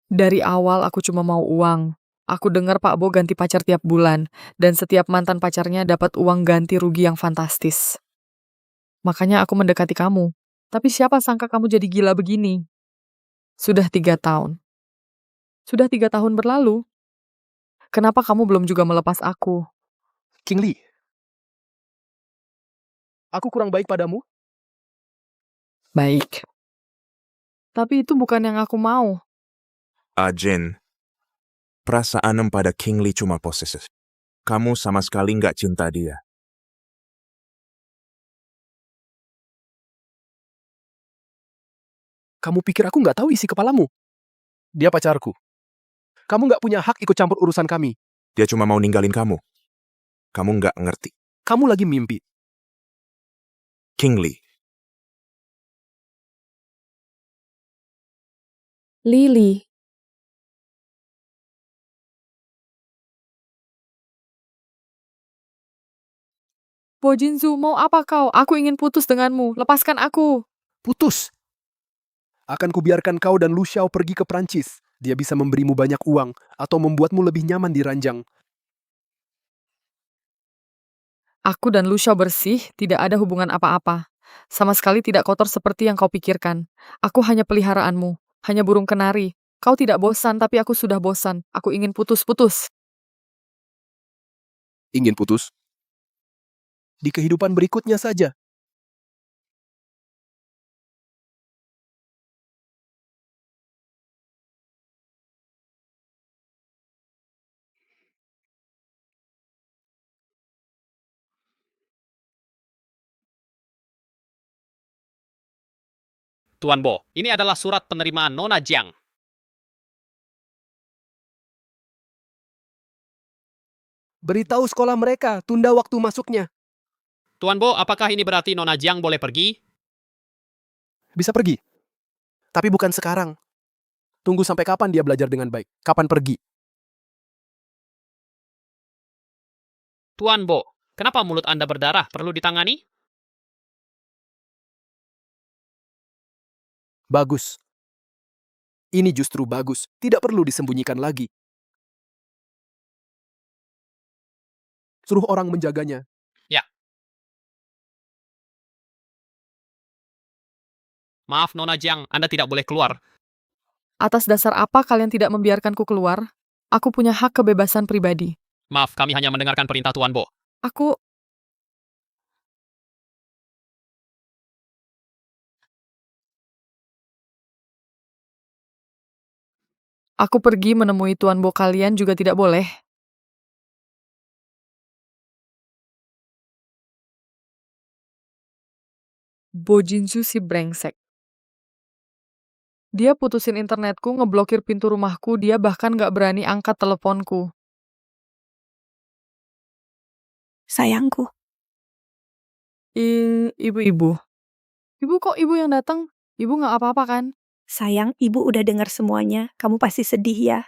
S3: Dari awal aku cuma mau uang. Aku dengar Pak Bo ganti pacar tiap bulan, dan setiap mantan pacarnya dapat uang ganti rugi yang fantastis. Makanya aku mendekati kamu. Tapi siapa sangka kamu jadi gila begini? Sudah 3 tahun. Sudah 3 tahun berlalu. Kenapa kamu belum juga melepas aku?
S5: Qingli, aku kurang baik padamu?
S3: Baik. Tapi itu bukan yang aku mau.
S11: Ajin, perasaan pada Qingli cuma posesif. Kamu sama sekali nggak cinta dia.
S5: Kamu pikir aku nggak tahu isi kepalamu? Dia pacarku. Kamu nggak punya hak ikut campur urusan kami.
S11: Dia cuma mau ninggalin kamu. Kamu nggak ngerti.
S5: Kamu lagi mimpi.
S11: Qingli,
S6: Lily,
S3: Bo Jinzu, mau apa kau? Aku ingin putus denganmu. Lepaskan aku.
S5: Putus. Akan kubiarkan kau dan Lu Xiao pergi ke Prancis. Dia bisa memberimu banyak uang atau membuatmu lebih nyaman di ranjang.
S3: Aku dan Lu Xiao bersih, tidak ada hubungan apa-apa. Sama sekali tidak kotor seperti yang kau pikirkan. Aku hanya peliharaanmu, hanya burung kenari. Kau tidak bosan, tapi aku sudah bosan. Aku ingin putus-putus.
S5: Ingin putus? Di kehidupan berikutnya saja.
S8: Tuan Bo, ini adalah surat penerimaan Nona Jiang.
S5: Beritahu sekolah mereka, tunda waktu masuknya.
S8: Tuan Bo, apakah ini berarti Nona Jiang boleh pergi?
S5: Bisa pergi. Tapi bukan sekarang. Tunggu sampai kapan dia belajar dengan baik. Kapan pergi.
S8: Tuan Bo, kenapa mulut Anda berdarah? Perlu ditangani?
S5: Bagus. Ini justru bagus. Tidak perlu disembunyikan lagi. Suruh orang menjaganya.
S8: Ya. Maaf Nona Jiang, Anda tidak boleh keluar.
S3: Atas dasar apa kalian tidak membiarkanku keluar? Aku punya hak kebebasan pribadi.
S8: Maaf, kami hanya mendengarkan perintah Tuan Bo.
S3: Aku pergi menemui Tuan Bo kalian juga tidak boleh. Bo Jinsu si brengsek. Dia putusin internetku, ngeblokir pintu rumahku, dia bahkan gak berani angkat teleponku.
S9: Sayangku.
S3: Ibu-ibu. Ibu kok ibu yang datang? Ibu gak apa-apa kan?
S9: Sayang, ibu udah dengar semuanya. Kamu pasti sedih ya.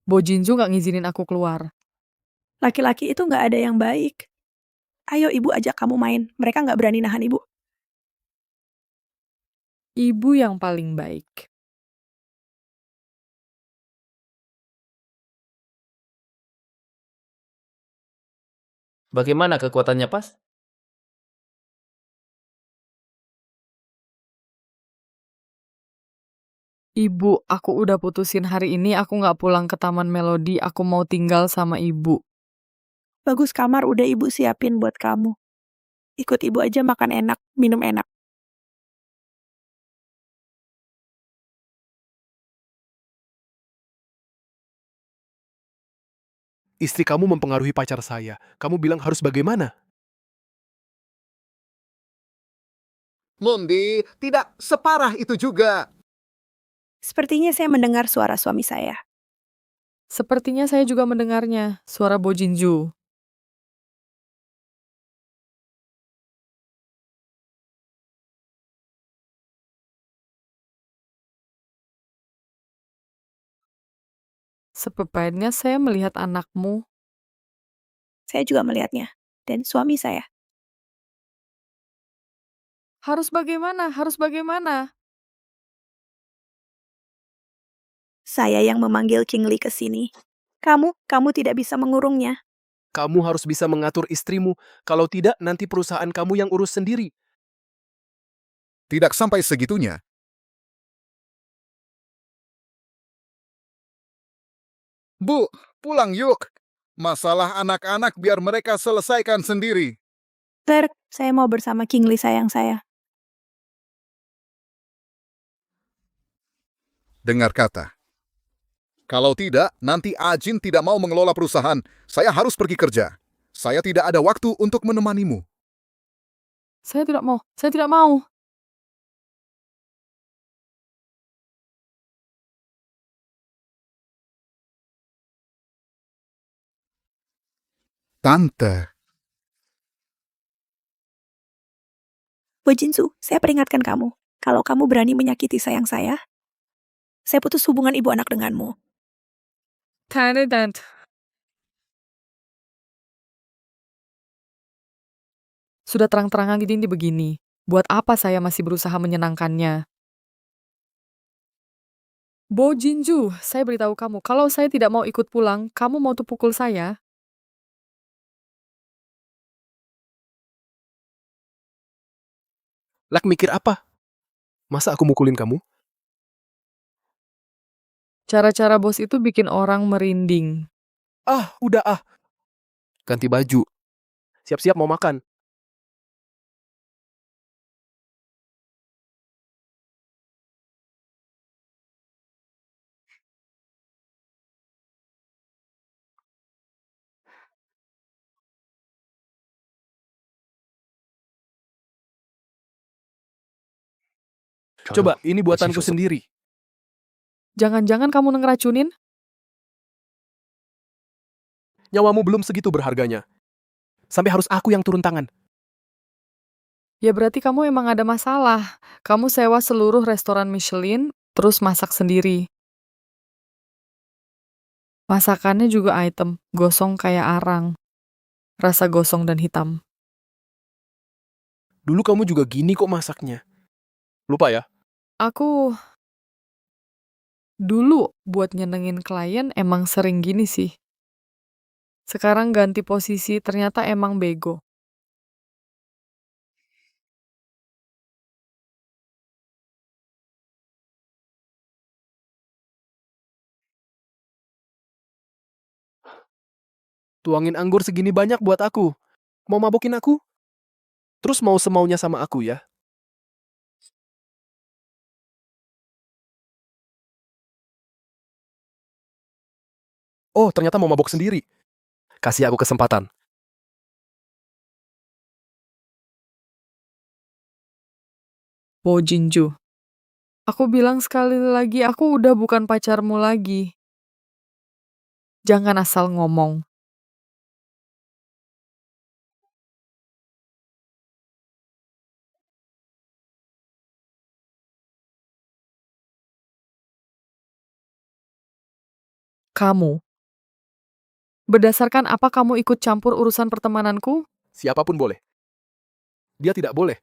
S3: Bo Jinsu gak ngizinin aku keluar.
S9: Laki-laki itu gak ada yang baik. Ayo ibu ajak kamu main. Mereka gak berani nahan ibu.
S3: Ibu yang paling baik.
S13: Bagaimana kekuatannya pas?
S3: Ibu, aku udah putusin hari ini aku gak pulang ke Taman Melodi, aku mau tinggal sama ibu.
S9: Bagus, kamar udah ibu siapin buat kamu. Ikut ibu aja makan enak, minum enak.
S5: Istri kamu mempengaruhi pacar saya. Kamu bilang harus bagaimana?
S17: Mundi, tidak separah itu juga.
S9: Sepertinya saya mendengar suara suami saya.
S3: Sepertinya saya juga mendengarnya, suara Bo Jinsu. Sepepatnya saya melihat anakmu.
S9: Saya juga melihatnya. Dan suami saya.
S3: Harus bagaimana? Harus bagaimana?
S9: Saya yang memanggil King Lee ke sini. Kamu tidak bisa mengurungnya.
S5: Kamu harus bisa mengatur istrimu. Kalau tidak, nanti perusahaan kamu yang urus sendiri.
S18: Tidak sampai segitunya. Bu, pulang yuk. Masalah anak-anak biar mereka selesaikan sendiri.
S9: Clerk, saya mau bersama King Lee sayang saya.
S18: Dengar kata. Kalau tidak, nanti Ajin tidak mau mengelola perusahaan. Saya harus pergi kerja. Saya tidak ada waktu untuk menemanimu.
S3: Saya tidak mau. Saya tidak mau.
S18: Tante.
S9: Bo Jinsu, saya peringatkan kamu. Kalau kamu berani menyakiti sayang saya putus hubungan ibu anak denganmu.
S3: Tante. Sudah terang-terangan gini begini. Buat apa saya masih berusaha menyenangkannya? Bo Jinsu, saya beritahu kamu, kalau saya tidak mau ikut pulang, kamu mau tuh pukul saya?
S5: Lak mikir apa? Masa aku mukulin kamu?
S3: Cara-cara bos itu bikin orang merinding.
S5: Udah ah. Ganti baju. Siap-siap mau makan. Coba, ini buatanku sendiri.
S3: Jangan-jangan kamu ngeracunin?
S5: Nyawamu belum segitu berharganya. Sampai harus aku yang turun tangan.
S3: Ya berarti kamu emang ada masalah. Kamu sewa seluruh restoran Michelin, terus masak sendiri. Masakannya juga item, gosong kayak arang. Rasa gosong dan hitam.
S5: Dulu kamu juga gini kok masaknya. Lupa ya?
S3: Aku dulu buat nyenengin klien emang sering gini sih. Sekarang ganti posisi ternyata emang bego.
S5: Tuangin anggur segini banyak buat aku. Mau mabokin aku? Terus mau semaunya sama aku ya? Oh, ternyata mau mabok sendiri. Kasih aku kesempatan.
S3: Bo Jinju. Aku bilang sekali lagi, aku udah bukan pacarmu lagi. Jangan asal ngomong. Kamu. Berdasarkan apa kamu ikut campur urusan pertemananku?
S5: Siapapun boleh. Dia tidak boleh.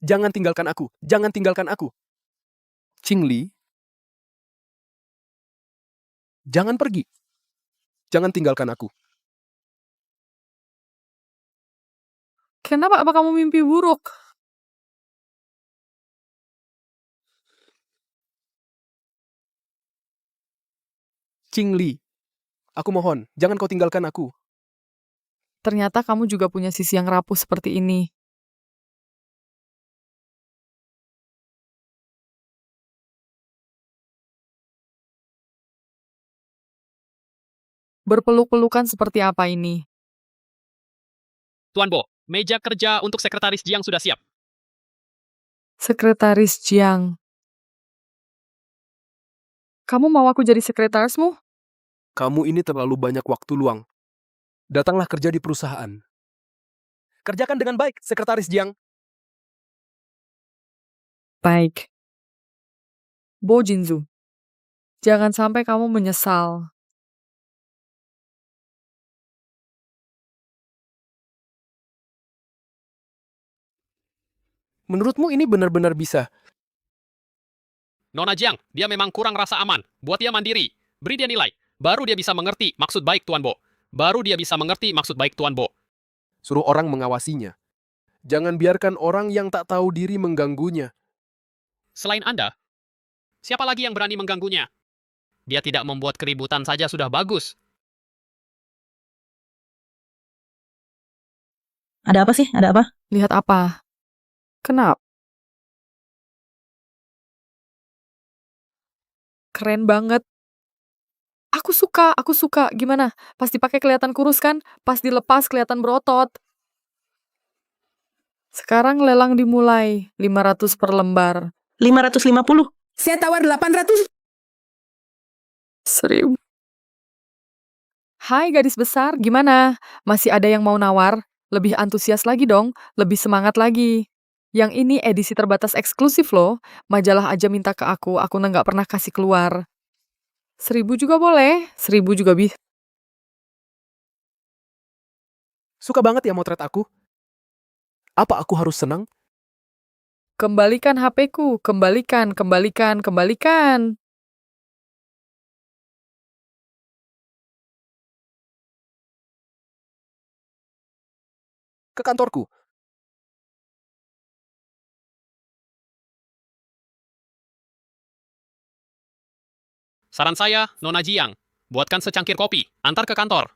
S5: Jangan tinggalkan aku. Jangan tinggalkan aku. Qingli. Jangan pergi. Jangan tinggalkan aku.
S3: Kenapa? Apa kamu mimpi buruk?
S5: Qingli. Aku mohon, jangan kau tinggalkan aku.
S3: Ternyata kamu juga punya sisi yang rapuh seperti ini. Berpeluk-pelukan seperti apa ini?
S8: Tuan Bo, meja kerja untuk Sekretaris Jiang sudah siap.
S3: Sekretaris Jiang. Kamu mau aku jadi sekretarismu?
S5: Kamu ini terlalu banyak waktu luang. Datanglah kerja di perusahaan. Kerjakan dengan baik, Sekretaris Jiang.
S3: Baik. Bo Jinzu. Jangan sampai kamu menyesal.
S5: Menurutmu ini benar-benar bisa?
S8: Nona Jiang, dia memang kurang rasa aman. Buat dia mandiri. Beri dia nilai. Baru dia bisa mengerti maksud baik Tuan Bo. Baru dia bisa mengerti maksud baik Tuan Bo.
S5: Suruh orang mengawasinya. Jangan biarkan orang yang tak tahu diri mengganggunya.
S8: Selain Anda, siapa lagi yang berani mengganggunya? Dia tidak membuat keributan saja sudah bagus.
S2: Ada apa sih? Ada apa?
S3: Lihat apa? Kenapa? Keren banget. Aku suka. Gimana? Pas dipakai kelihatan kurus kan? Pas dilepas kelihatan berotot. Sekarang lelang dimulai. 500 per lembar.
S9: 550. Saya tawar 800.
S3: 1000. Hai gadis besar, gimana? Masih ada yang mau nawar? Lebih antusias lagi dong, lebih semangat lagi. Yang ini edisi terbatas eksklusif loh. Majalah aja minta ke aku nggak pernah kasih keluar. 1000 juga boleh, 1000 juga bisa.
S5: Suka banget ya motret aku? Apa aku harus senang?
S3: Kembalikan HP-ku, kembalikan.
S5: Ke kantorku.
S8: Saran saya, Nona Jiang, buatkan secangkir kopi, antar ke kantor.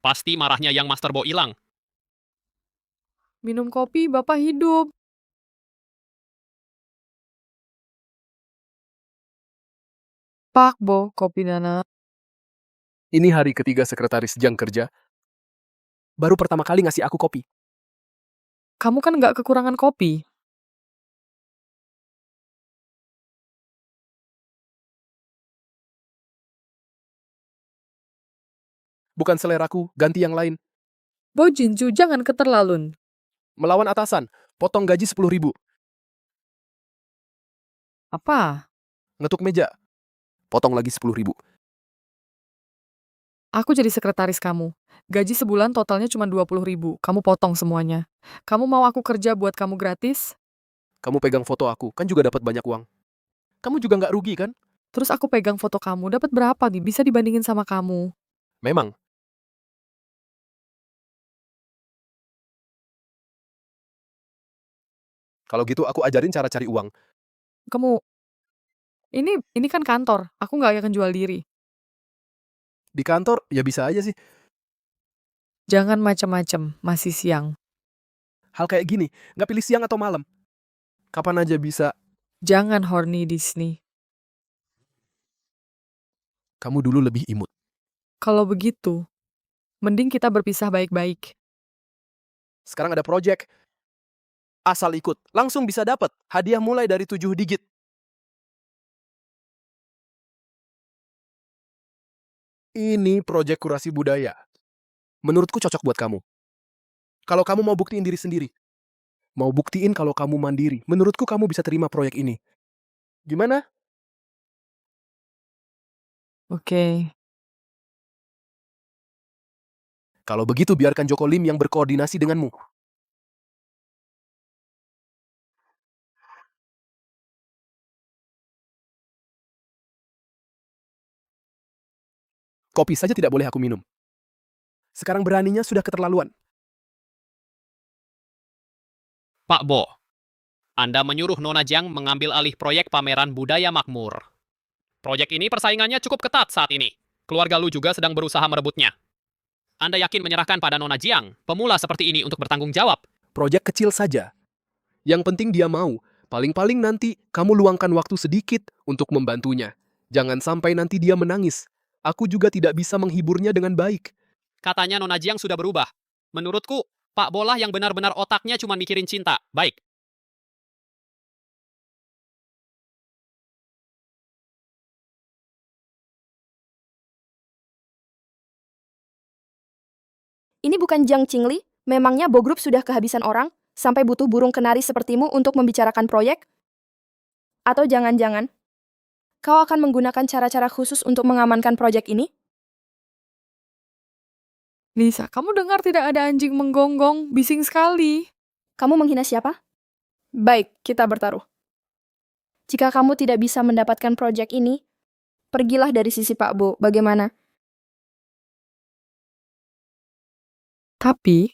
S8: Pasti marahnya yang Master Bo hilang.
S3: Minum kopi, Bapak hidup. Pak Bo, kopi Nana.
S5: Ini hari ketiga Sekretaris Jiang kerja. Baru pertama kali ngasih aku kopi.
S3: Kamu kan nggak kekurangan kopi.
S5: Bukan seleraku, ganti yang lain.
S3: Bo Jinju, jangan keterlaluan.
S5: Melawan atasan, potong gaji 10.000.
S3: Apa?
S5: Ngetuk meja, potong lagi 10.000.
S3: Aku jadi sekretaris kamu. Gaji sebulan totalnya cuma 20.000. Kamu potong semuanya. Kamu mau aku kerja buat kamu gratis?
S5: Kamu pegang foto aku, kan juga dapat banyak uang. Kamu juga nggak rugi kan?
S3: Terus aku pegang foto kamu, dapat berapa nih? Bisa dibandingin sama kamu.
S5: Memang. Kalau gitu aku ajarin cara cari uang.
S3: Kamu, ini kan kantor. Aku nggak akan jual diri.
S5: Di kantor, ya bisa aja sih.
S3: Jangan macam-macam, masih siang.
S5: Hal kayak gini, nggak pilih siang atau malam. Kapan aja bisa.
S3: Jangan horny Disney.
S5: Kamu dulu lebih imut.
S3: Kalau begitu, mending kita berpisah baik-baik.
S5: Sekarang ada project. Asal ikut, langsung bisa dapat hadiah mulai dari 7 digit. Ini proyek kurasi budaya. Menurutku cocok buat kamu. Kalau kamu mau buktiin diri sendiri. Mau buktiin kalau kamu mandiri. Menurutku kamu bisa terima proyek ini. Gimana?
S3: Oke.
S5: Kalau begitu biarkan Joko Lim yang berkoordinasi denganmu. Kopi saja tidak boleh aku minum. Sekarang beraninya sudah keterlaluan.
S8: Pak Bo, Anda menyuruh Nona Jiang mengambil alih proyek pameran budaya makmur. Proyek ini persaingannya cukup ketat saat ini. Keluarga Lu juga sedang berusaha merebutnya. Anda yakin menyerahkan pada Nona Jiang, pemula seperti ini untuk bertanggung jawab?
S5: Proyek kecil saja. Yang penting dia mau. Paling-paling nanti kamu luangkan waktu sedikit untuk membantunya. Jangan sampai nanti dia menangis. Aku juga tidak bisa menghiburnya dengan baik.
S8: Katanya Nona Jiang sudah berubah. Menurutku, Pak Bolah yang benar-benar otaknya cuma mikirin cinta. Baik.
S15: Ini bukan Jiang Qingli? Memangnya Bo Group sudah kehabisan orang, sampai butuh burung kenari sepertimu untuk membicarakan proyek? Atau jangan-jangan, kau akan menggunakan cara-cara khusus untuk mengamankan proyek ini?
S3: Lisa, kamu dengar tidak ada anjing menggonggong? Bising sekali.
S15: Kamu menghina siapa? Baik, kita bertaruh. Jika kamu tidak bisa mendapatkan proyek ini, pergilah dari sisi Pak Bo. Bagaimana?
S3: Tapi,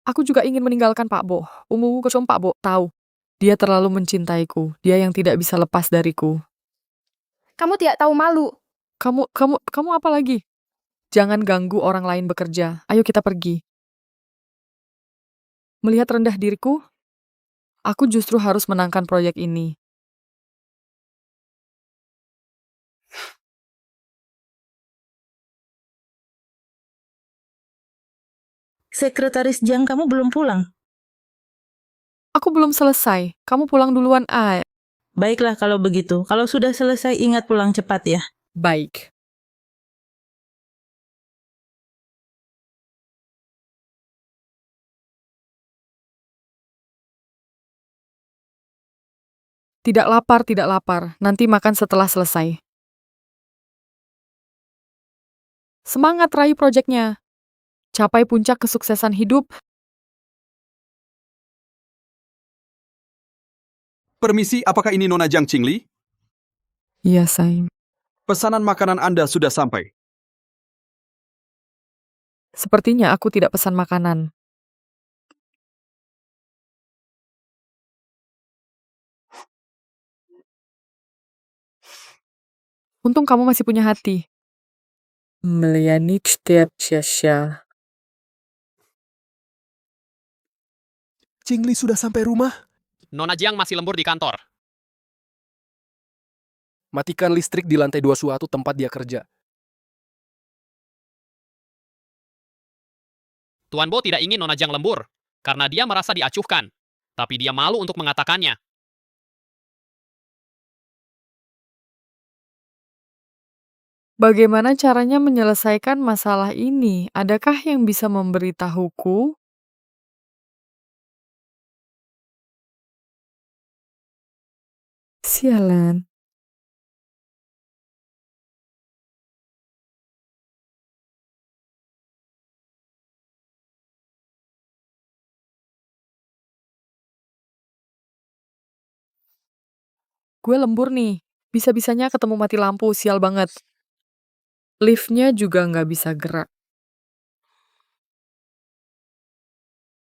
S3: aku juga ingin meninggalkan Pak Bo. Kecom Pak Bo tahu. Dia terlalu mencintaiku. Dia yang tidak bisa lepas dariku.
S15: Kamu tidak tahu malu.
S3: Kamu apa lagi? Jangan ganggu orang lain bekerja. Ayo kita pergi. Melihat rendah diriku, aku justru harus menangkan proyek ini.
S19: Sekretaris Jiang kamu belum pulang?
S3: Aku belum selesai. Kamu pulang duluan, Ay.
S19: Baiklah kalau begitu. Kalau sudah selesai ingat pulang cepat ya.
S3: Baik. Tidak lapar, tidak lapar. Nanti makan setelah selesai. Semangat raih proyeknya. Capai puncak kesuksesan hidup.
S20: Permisi, apakah ini Nona Jiang Qingli?
S3: Iya, sayang.
S20: Pesanan makanan Anda sudah sampai.
S3: Sepertinya aku tidak pesan makanan. Untung kamu masih punya hati. Melayani setiap sia-sia.
S5: Qingli sudah sampai rumah.
S8: Nona Jiang masih lembur di kantor.
S5: Matikan listrik di lantai 2 suatu tempat dia kerja.
S8: Tuan Bo tidak ingin Nona Jiang lembur, karena dia merasa diacuhkan. Tapi dia malu untuk mengatakannya.
S3: Bagaimana caranya menyelesaikan masalah ini? Adakah yang bisa memberitahuku? Sialan. Gue lembur nih. Bisa-bisanya ketemu mati lampu, sial banget. Liftnya juga nggak bisa gerak.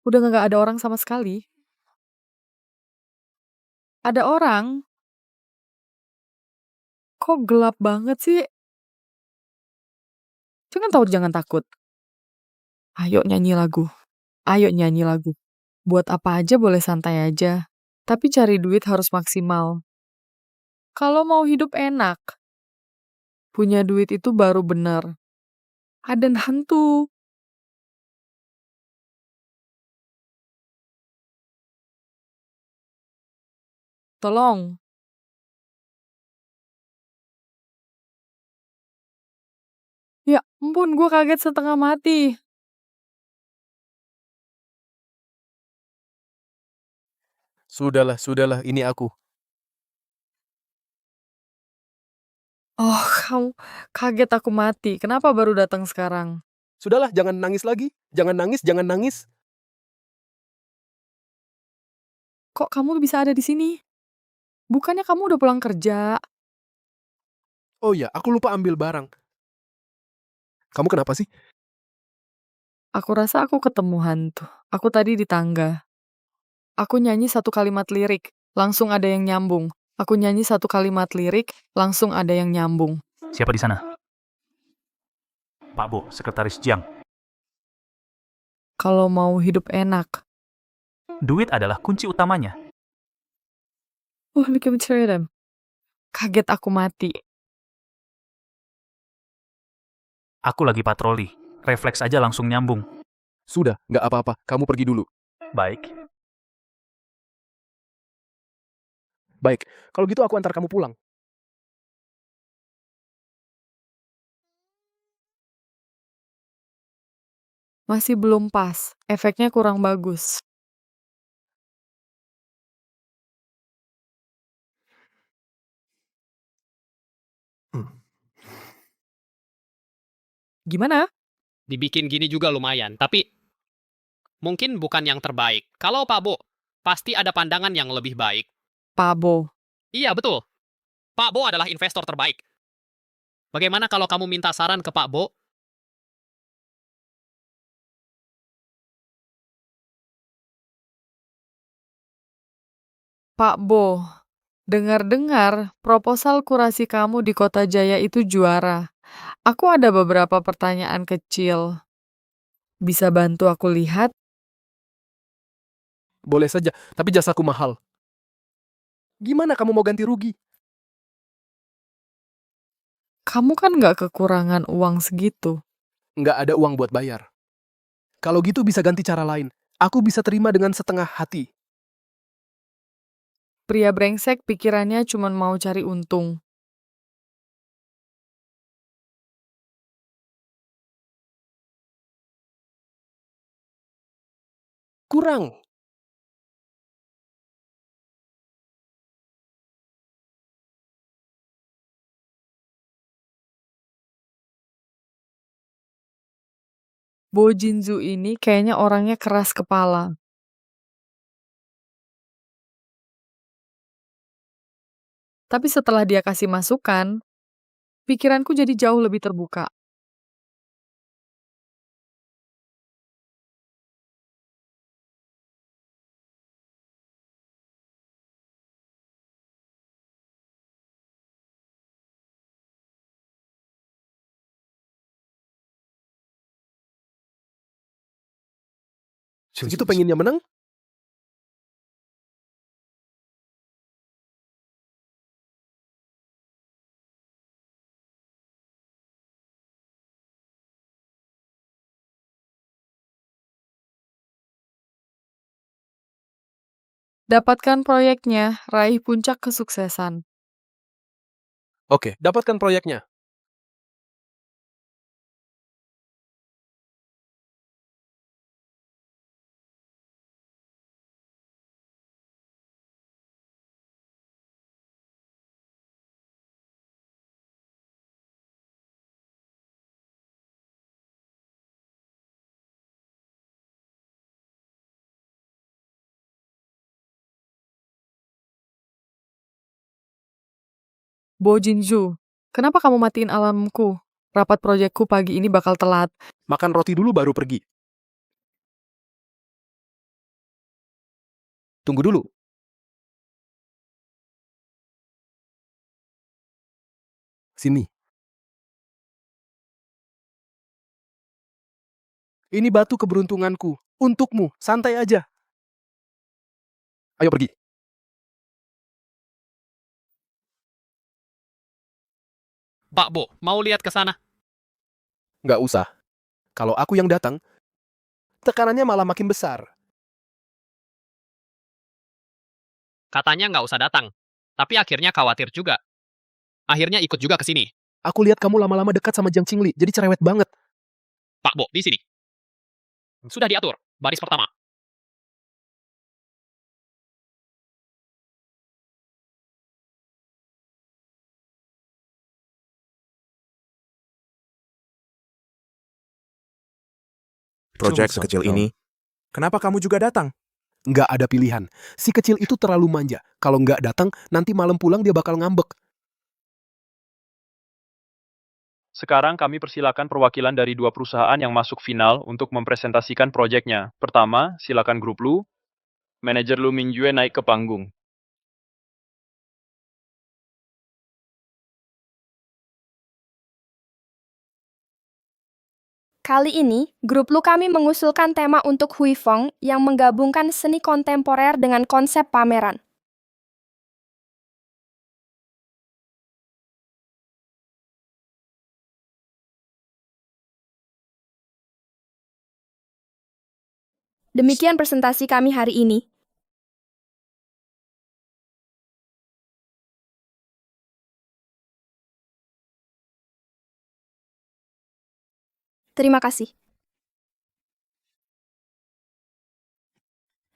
S3: Udah nggak ada orang sama sekali. Ada orang? Kok gelap banget sih? Jangan takut. Ayo nyanyi lagu. Ayo nyanyi lagu. Buat apa aja boleh santai aja. Tapi cari duit harus maksimal. Kalau mau hidup enak, punya duit itu baru bener. Ada hantu. Tolong. Ya ampun, gue kaget setengah mati.
S5: Sudahlah, ini aku.
S3: Oh, kamu kaget aku mati. Kenapa baru datang sekarang?
S5: Sudahlah, jangan nangis lagi. Jangan nangis.
S3: Kok kamu bisa ada di sini? Bukannya kamu udah pulang kerja?
S5: Oh ya, aku lupa ambil barang. Kamu kenapa sih?
S3: Aku rasa aku ketemu hantu. Aku tadi di tangga. Aku nyanyi satu kalimat lirik, langsung ada yang nyambung. Aku nyanyi satu kalimat lirik, langsung ada yang nyambung.
S21: Siapa di sana? Pak Bo, Sekretaris Jiang.
S3: Kalau mau hidup enak.
S21: Duit adalah kunci utamanya.
S3: Look at them. Kaget aku mati.
S21: Aku lagi patroli. Refleks aja langsung nyambung.
S5: Sudah, nggak apa-apa. Kamu pergi dulu.
S21: Baik.
S5: Baik, kalau gitu aku antar kamu pulang.
S3: Masih belum pas. Efeknya kurang bagus. Gimana?
S8: Dibikin gini juga lumayan, tapi mungkin bukan yang terbaik. Kalau Pak Bo, pasti ada pandangan yang lebih baik.
S3: Pak Bo.
S8: Iya, betul. Pak Bo adalah investor terbaik. Bagaimana kalau kamu minta saran ke Pak Bo?
S3: Pak Bo, dengar-dengar proposal kurasi kamu di Kota Jaya itu juara. Aku ada beberapa pertanyaan kecil. Bisa bantu aku lihat?
S5: Boleh saja, tapi jasaku mahal. Gimana kamu mau ganti rugi?
S3: Kamu kan nggak kekurangan uang segitu.
S5: Nggak ada uang buat bayar. Kalau gitu bisa ganti cara lain. Aku bisa terima dengan setengah hati.
S3: Pria brengsek pikirannya cuma mau cari untung.
S5: Kurang.
S3: Bo Jinzu ini kayaknya orangnya keras kepala. Tapi setelah dia kasih masukan, pikiranku jadi jauh lebih terbuka.
S5: Segitu pengennya menang?
S3: Dapatkan proyeknya, raih puncak kesuksesan.
S5: Oke, dapatkan proyeknya.
S3: Bo Jinju, kenapa kamu matiin alarmku? Rapat proyekku pagi ini bakal telat.
S5: Makan roti dulu baru pergi. Tunggu dulu. Sini. Ini batu keberuntunganku. Untukmu. Santai aja. Ayo pergi.
S8: Pak Bo, mau lihat ke sana?
S5: Nggak usah. Kalau aku yang datang, tekanannya malah makin besar.
S8: Katanya nggak usah datang. Tapi akhirnya khawatir juga. Akhirnya ikut juga ke sini.
S5: Aku lihat kamu lama-lama dekat sama Jiang Qingli, jadi cerewet banget.
S8: Pak Bo, di sini. Sudah diatur. Baris pertama.
S11: Proyek sekecil ini, kenapa kamu juga datang?
S5: Nggak ada pilihan. Si kecil itu terlalu manja. Kalau nggak datang, nanti malam pulang dia bakal ngambek.
S1: Sekarang kami persilakan perwakilan dari 2 perusahaan yang masuk final untuk mempresentasikan proyeknya. Pertama, silakan grup Lu. Manajer Lu Mingjue naik ke panggung.
S15: Kali ini, grup Lu kami mengusulkan tema untuk Hui Feng yang menggabungkan seni kontemporer dengan konsep pameran. Demikian presentasi kami hari ini. Terima kasih.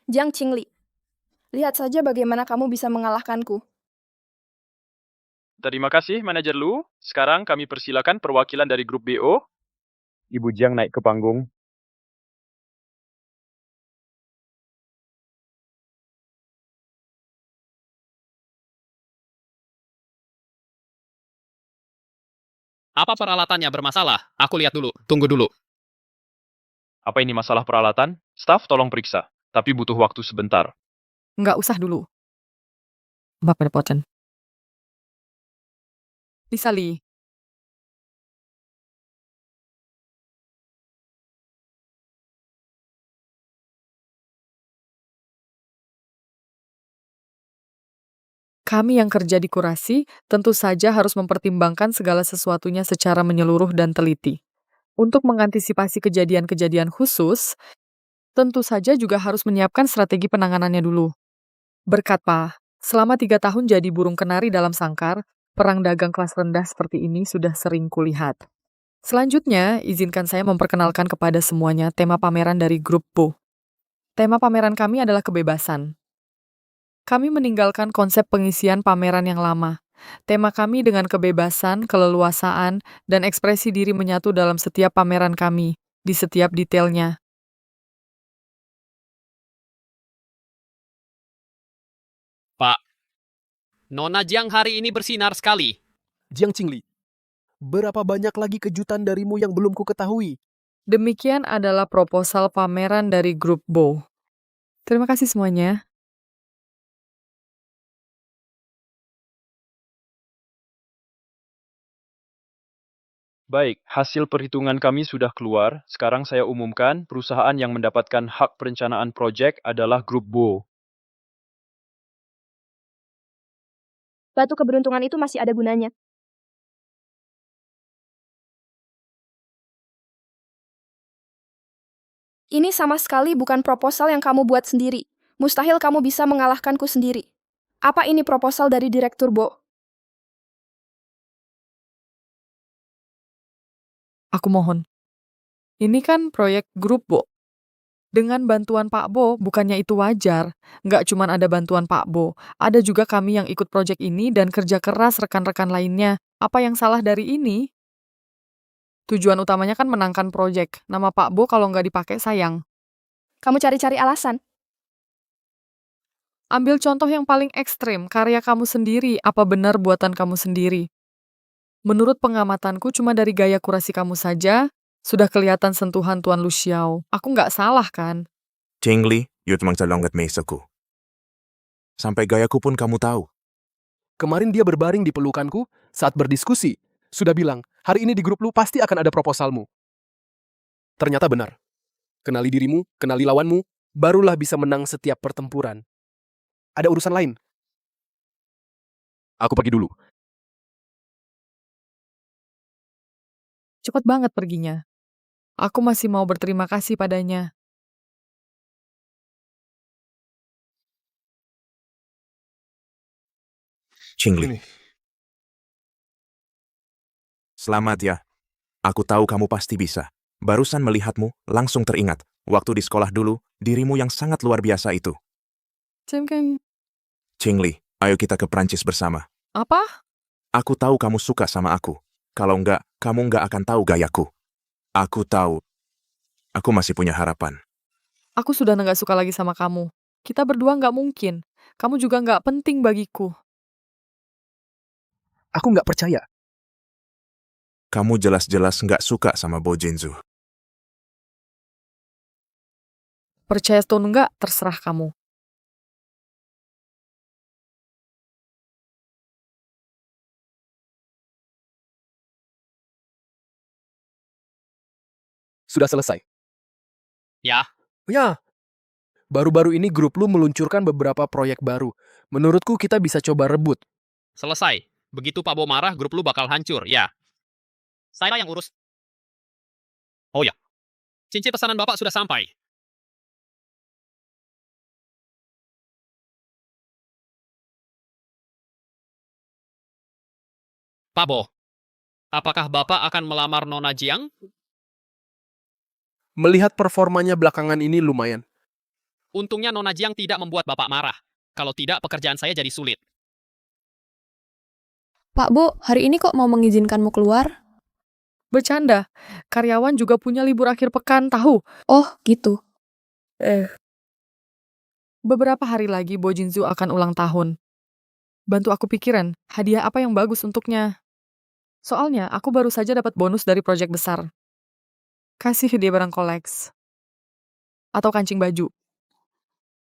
S15: Jiang Qingli, lihat saja bagaimana kamu bisa mengalahkanku.
S1: Terima kasih, Manajer Lu. Sekarang kami persilakan perwakilan dari grup BO. Ibu Jiang naik ke panggung.
S8: Apa peralatannya bermasalah? Aku lihat dulu. Tunggu dulu.
S1: Apa ini masalah peralatan? Staf tolong periksa. Tapi butuh waktu sebentar.
S3: Nggak usah dulu. Bapak Poten. Lisa Lee. Kami yang kerja di kurasi tentu saja harus mempertimbangkan segala sesuatunya secara menyeluruh dan teliti. Untuk mengantisipasi kejadian-kejadian khusus, tentu saja juga harus menyiapkan strategi penanganannya dulu. Berkat Pak, selama 3 tahun jadi burung kenari dalam sangkar, perang dagang kelas rendah seperti ini sudah sering kulihat. Selanjutnya, izinkan saya memperkenalkan kepada semuanya tema pameran dari grup Bo. Tema pameran kami adalah kebebasan. Kami meninggalkan konsep pengisian pameran yang lama. Tema kami dengan kebebasan, keleluasaan, dan ekspresi diri menyatu dalam setiap pameran kami, di setiap detailnya.
S8: Pak, Nona Jiang hari ini bersinar sekali.
S5: Jiang Qingli, berapa banyak lagi kejutan darimu yang belum ku ketahui?
S3: Demikian adalah proposal pameran dari grup Bo. Terima kasih semuanya.
S1: Baik, hasil perhitungan kami sudah keluar. Sekarang saya umumkan perusahaan yang mendapatkan hak perencanaan proyek adalah grup Bo.
S15: Batu keberuntungan itu masih ada gunanya. Ini sama sekali bukan proposal yang kamu buat sendiri. Mustahil kamu bisa mengalahkanku sendiri. Apa ini proposal dari Direktur Bo?
S3: Aku mohon. Ini kan proyek grup Bo. Dengan bantuan Pak Bo, bukannya itu wajar. Nggak cuma ada bantuan Pak Bo, ada juga kami yang ikut proyek ini dan kerja keras rekan-rekan lainnya. Apa yang salah dari ini? Tujuan utamanya kan menangkan proyek. Nama Pak Bo kalau nggak dipakai sayang.
S15: Kamu cari-cari alasan.
S3: Ambil contoh yang paling ekstrim, karya kamu sendiri, apa benar buatan kamu sendiri? Menurut pengamatanku, cuma dari gaya kurasi kamu saja, sudah kelihatan sentuhan Tuan Lu Xiao. Aku nggak salah kan?
S11: Chingli, yut mangcalongat mesaku. Sampai gayaku pun kamu tahu.
S5: Kemarin dia berbaring di pelukanku saat berdiskusi. Sudah bilang, hari ini di grup lu pasti akan ada proposalmu. Ternyata benar. Kenali dirimu, kenali lawanmu, barulah bisa menang setiap pertempuran. Ada urusan lain. Aku pergi dulu.
S3: Cepat banget perginya. Aku masih mau berterima kasih padanya.
S11: Chingli. Selamat ya. Aku tahu kamu pasti bisa. Barusan melihatmu, langsung teringat. Waktu di sekolah dulu, dirimu yang sangat luar biasa itu.
S3: Cengkeng.
S11: Chingli, ayo kita ke Prancis bersama.
S3: Apa?
S11: Aku tahu kamu suka sama aku. Kalau enggak, kamu enggak akan tahu gayaku. Aku tahu. Aku masih punya harapan.
S3: Aku sudah nggak suka lagi sama kamu. Kita berdua nggak mungkin. Kamu juga nggak penting bagiku.
S5: Aku nggak percaya.
S11: Kamu jelas-jelas nggak suka sama Bo Jinzu.
S3: Percaya atau enggak, terserah kamu.
S5: Sudah selesai.
S8: Ya,
S5: Ya. Baru-baru ini grup lu meluncurkan beberapa proyek baru. Menurutku kita bisa coba rebut.
S8: selesai. Begitu Pak Bo marah, grup lu bakal hancur, ya. Saya yang urus. Oh ya, cincin pesanan Bapak sudah sampai. Pak Bo, apakah Bapak akan melamar Nona Jiang?
S5: Melihat performanya belakangan ini lumayan.
S8: Untungnya Nona Jiang tidak membuat Bapak marah. Kalau tidak, pekerjaan saya jadi sulit.
S6: Pak Bo, hari ini kok mau mengizinkanmu keluar?
S3: Bercanda. Karyawan juga punya libur akhir pekan, tahu?
S6: Oh, gitu.
S3: Beberapa hari lagi Bo Jinzu akan ulang tahun. Bantu aku pikiran, hadiah apa yang bagus untuknya. Soalnya, aku baru saja dapat bonus dari proyek besar. Kasih dia barang koleks. Atau kancing baju.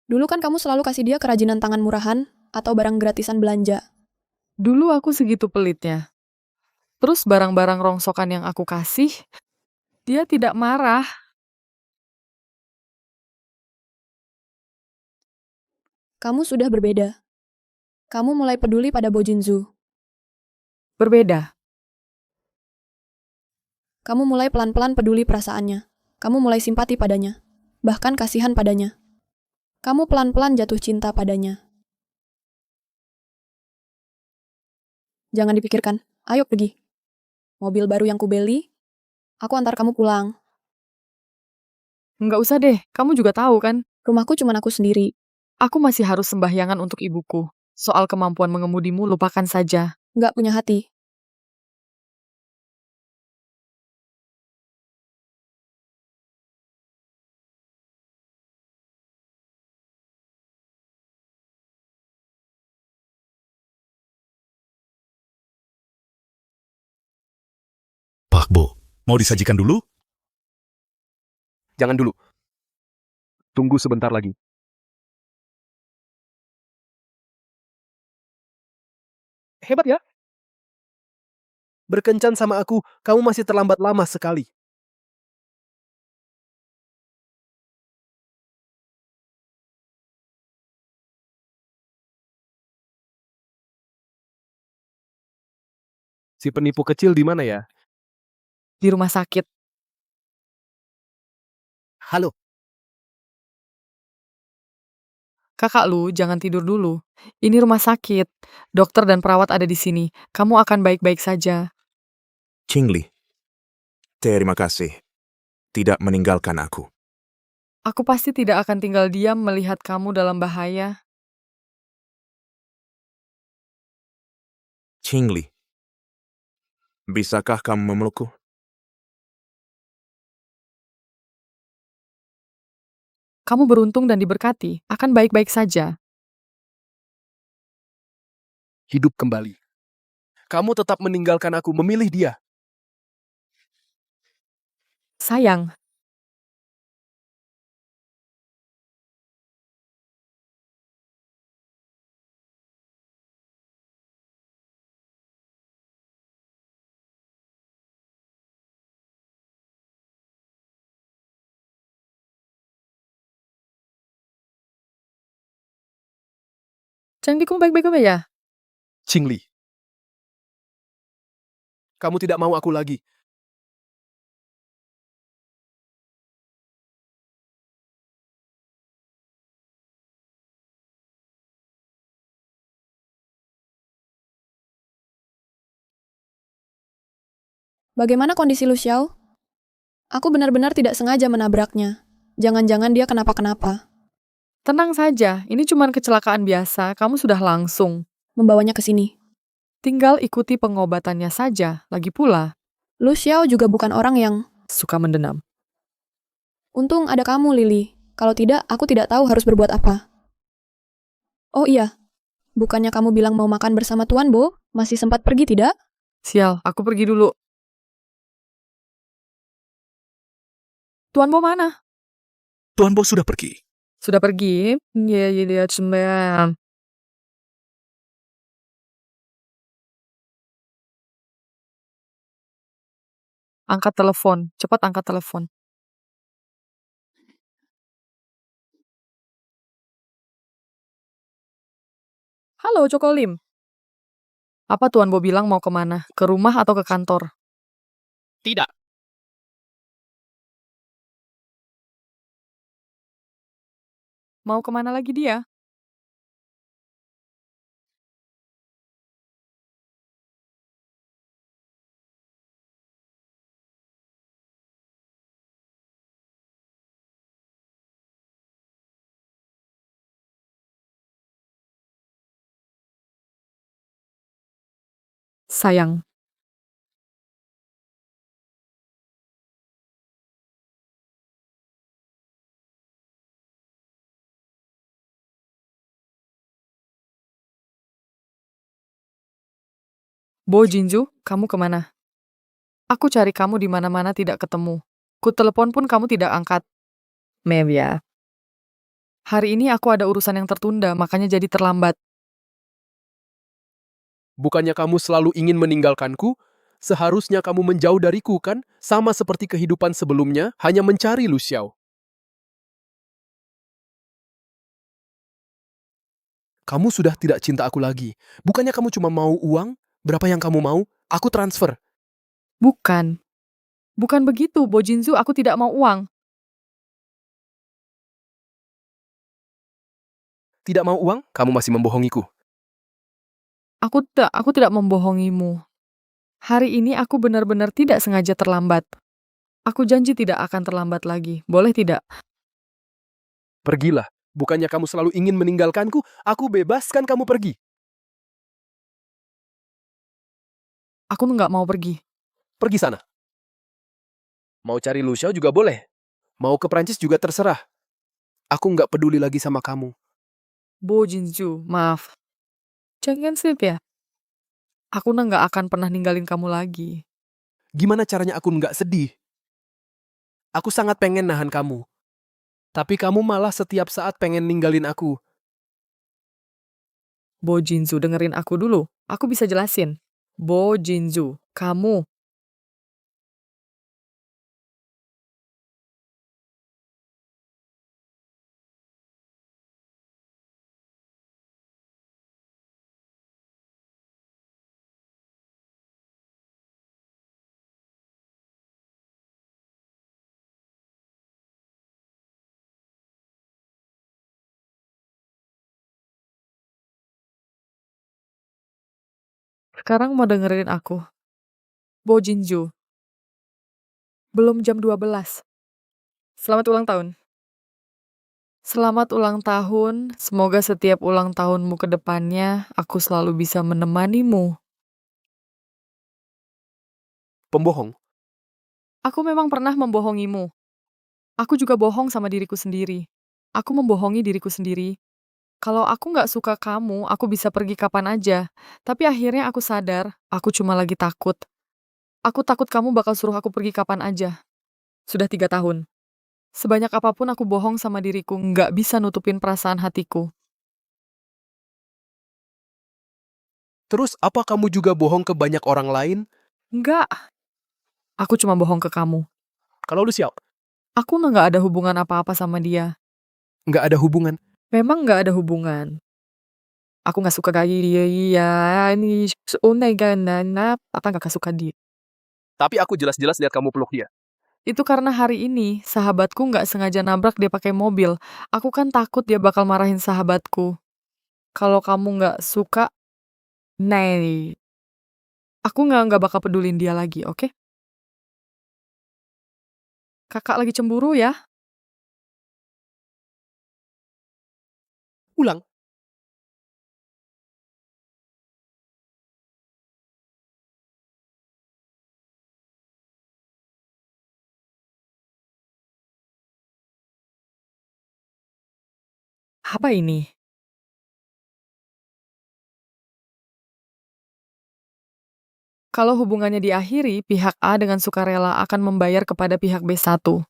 S6: Dulu kan kamu selalu kasih dia kerajinan tangan murahan atau barang gratisan belanja.
S3: Dulu aku segitu pelitnya. Terus barang-barang rongsokan yang aku kasih, dia tidak marah.
S6: Kamu sudah berbeda. Kamu mulai peduli pada Bo Jinzu.
S3: Berbeda.
S6: Kamu mulai pelan-pelan peduli perasaannya. Kamu mulai simpati padanya. Bahkan kasihan padanya. Kamu pelan-pelan jatuh cinta padanya. Jangan dipikirkan. Ayo pergi. Mobil baru yang kubeli, aku antar kamu pulang.
S3: Nggak usah deh, kamu juga tahu kan?
S6: Rumahku cuma aku sendiri.
S3: Aku masih harus sembahyangan untuk ibuku. Soal kemampuan mengemudimu, lupakan saja.
S6: Nggak punya hati.
S18: Pak Bo, mau disajikan dulu?
S5: Jangan dulu. Tunggu sebentar lagi. Hebat ya? Berkencan sama aku, kamu masih terlambat lama sekali. Si penipu kecil di mana ya?
S3: Di rumah sakit.
S5: Halo.
S3: Kakak Lu, jangan tidur dulu. Ini rumah sakit. Dokter dan perawat ada di sini. Kamu akan baik-baik saja.
S11: Chingli. Terima kasih. Tidak meninggalkan aku.
S3: Aku pasti tidak akan tinggal diam melihat kamu dalam bahaya.
S11: Chingli. Bisakah kamu memelukku?
S3: Kamu beruntung dan diberkati, akan baik-baik saja.
S5: hidup kembali. Kamu tetap meninggalkan aku, memilih dia.
S3: Sayang, Changdi kamu baik-baik aja ya?
S5: Qingli, kamu tidak mau aku lagi.
S6: Bagaimana kondisi Lu Xiao? Aku benar-benar tidak sengaja menabraknya. Jangan-jangan dia kenapa-kenapa.
S3: Tenang saja, ini cuma kecelakaan biasa, kamu sudah langsung.
S6: Membawanya ke sini.
S3: Tinggal ikuti pengobatannya saja, lagi pula.
S6: Lu Xiao juga bukan orang yang
S3: Suka mendendam.
S6: untung ada kamu, Lily. Kalau tidak, aku tidak tahu harus berbuat apa. Oh iya, bukannya kamu bilang mau makan bersama Tuan Bo? Masih sempat pergi tidak?
S3: Sial, aku pergi dulu. Tuan Bo mana?
S5: Tuan Bo sudah pergi.
S3: Sudah pergi? Iya, iya, cuma. Angkat telepon, cepat angkat telepon. Halo, Joko Lim. Apa Tuan Bo bilang mau kemana? Ke rumah atau ke kantor?
S8: Tidak.
S3: Mau kemana lagi dia? Sayang. Bo Jinju, kamu kemana? Aku cari kamu di mana-mana tidak ketemu. Ku telepon pun kamu tidak angkat. Maaf ya. Hari ini aku ada urusan yang tertunda, makanya jadi terlambat.
S5: Bukannya kamu selalu ingin meninggalkanku? Seharusnya kamu menjauh dariku, kan? Sama seperti kehidupan sebelumnya, hanya mencari Lu Xiao. Kamu sudah tidak cinta aku lagi. Bukannya kamu cuma mau uang? Berapa yang kamu mau? Aku transfer.
S3: Bukan. Bukan begitu, Bo Jinju, aku tidak mau uang.
S5: Tidak mau uang? Kamu masih membohongiku.
S3: Aku tidak membohongimu. Hari ini aku benar-benar tidak sengaja terlambat. Aku janji tidak akan terlambat lagi. Boleh tidak?
S5: Pergilah. Bukannya kamu selalu ingin meninggalkanku, aku bebaskan kamu pergi.
S3: Aku nggak mau pergi.
S5: Pergi sana. Mau cari Lu Xiao juga boleh. Mau ke Prancis juga terserah. Aku nggak peduli lagi sama kamu.
S3: Bo Jinju, maaf. Jangan sip ya. Aku nggak akan pernah ninggalin kamu lagi.
S5: Gimana caranya aku nggak sedih? Aku sangat pengen nahan kamu. Tapi kamu malah setiap saat pengen ninggalin aku.
S3: Bo Jinju, dengerin aku dulu. Aku bisa jelasin. Bo Jinju, kamu. Sekarang mau dengerin aku. Bo Jinju. Belum jam 12. Selamat ulang tahun. Selamat ulang tahun. Semoga setiap ulang tahunmu ke depannya, aku selalu bisa menemanimu.
S5: Pembohong.
S3: Aku memang pernah membohongimu. Aku juga bohong sama diriku sendiri. Aku membohongi diriku sendiri. Kalau aku nggak suka kamu, aku bisa pergi kapan aja. Tapi akhirnya aku sadar, aku cuma lagi takut. Aku takut kamu bakal suruh aku pergi kapan aja. Sudah 3 tahun. Sebanyak apapun aku bohong sama diriku, nggak bisa nutupin perasaan hatiku.
S5: Terus apa kamu juga bohong ke banyak orang lain?
S3: Nggak. Aku cuma bohong ke kamu.
S5: Kalau Lucia,
S3: Aku nggak ada hubungan apa-apa sama dia.
S5: nggak ada hubungan.
S3: Memang nggak ada hubungan. Aku nggak suka kayak dia, iya, ini apa nggak suka dia.
S5: Tapi aku jelas-jelas lihat kamu peluk dia.
S3: Itu karena hari ini sahabatku nggak sengaja nabrak dia pakai mobil. Aku kan takut dia bakal marahin sahabatku. Kalau kamu nggak suka, aku nggak bakal pedulin dia lagi, oke? Kakak lagi cemburu ya?
S5: Ulang.
S3: Apa ini? Kalau hubungannya diakhiri, pihak A dengan sukarela akan membayar kepada pihak B1. 1,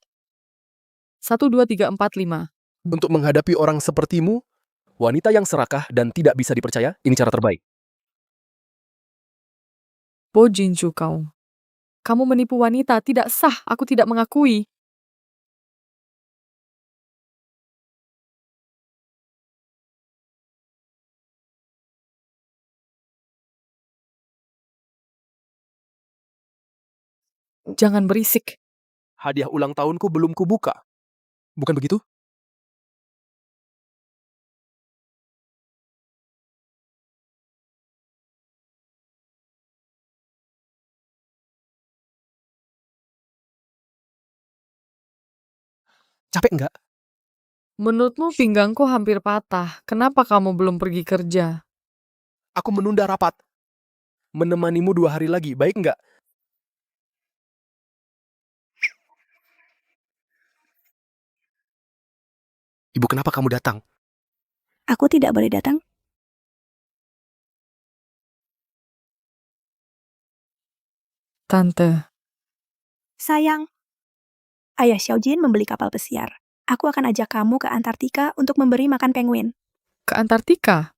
S3: 2, 3, 4, 5.
S5: Untuk menghadapi orang sepertimu, wanita yang serakah dan tidak bisa dipercaya, ini cara terbaik.
S3: Bojinju kau. Kamu menipu wanita, tidak sah, aku tidak mengakui. Jangan berisik.
S5: Hadiah ulang tahunku belum kubuka. Bukan begitu? Capek nggak?
S3: Menurutmu pinggangku hampir patah. Kenapa kamu belum pergi kerja?
S5: Aku menunda rapat. Menemanimu 2 hari lagi, baik nggak? Ibu, kenapa kamu datang?
S9: Aku tidak boleh datang.
S3: Tante.
S9: Sayang, Ayah Xiaojin membeli kapal pesiar. Aku akan ajak kamu ke Antartika untuk memberi makan penguin.
S3: Ke Antartika?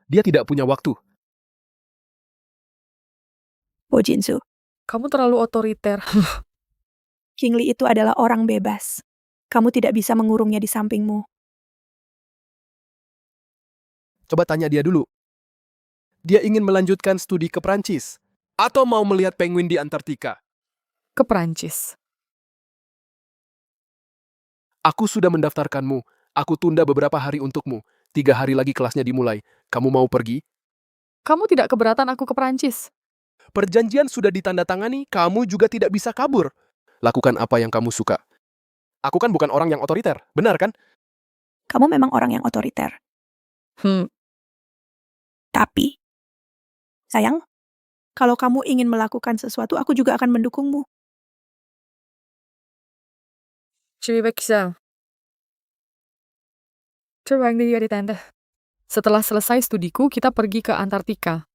S5: Dia tidak punya waktu.
S9: Bojinsu,
S3: Kamu terlalu otoriter.
S9: King Li itu adalah orang bebas. Kamu tidak bisa mengurungnya di sampingmu.
S5: Coba tanya dia dulu. Dia ingin melanjutkan studi ke Prancis atau mau melihat penguin di Antartika?
S3: Ke Prancis.
S5: Aku sudah mendaftarkanmu. Aku tunda beberapa hari untukmu. 3 hari lagi kelasnya dimulai. Kamu mau pergi?
S3: Kamu tidak keberatan aku ke Prancis?
S5: Perjanjian sudah ditandatangani, kamu juga tidak bisa kabur. Lakukan apa yang kamu suka. Aku kan bukan orang yang otoriter, benar kan?
S9: Kamu memang orang yang otoriter. Tapi, sayang, kalau kamu ingin melakukan sesuatu, aku juga akan mendukungmu.
S3: Setelah selesai studiku, kita pergi ke Antartika.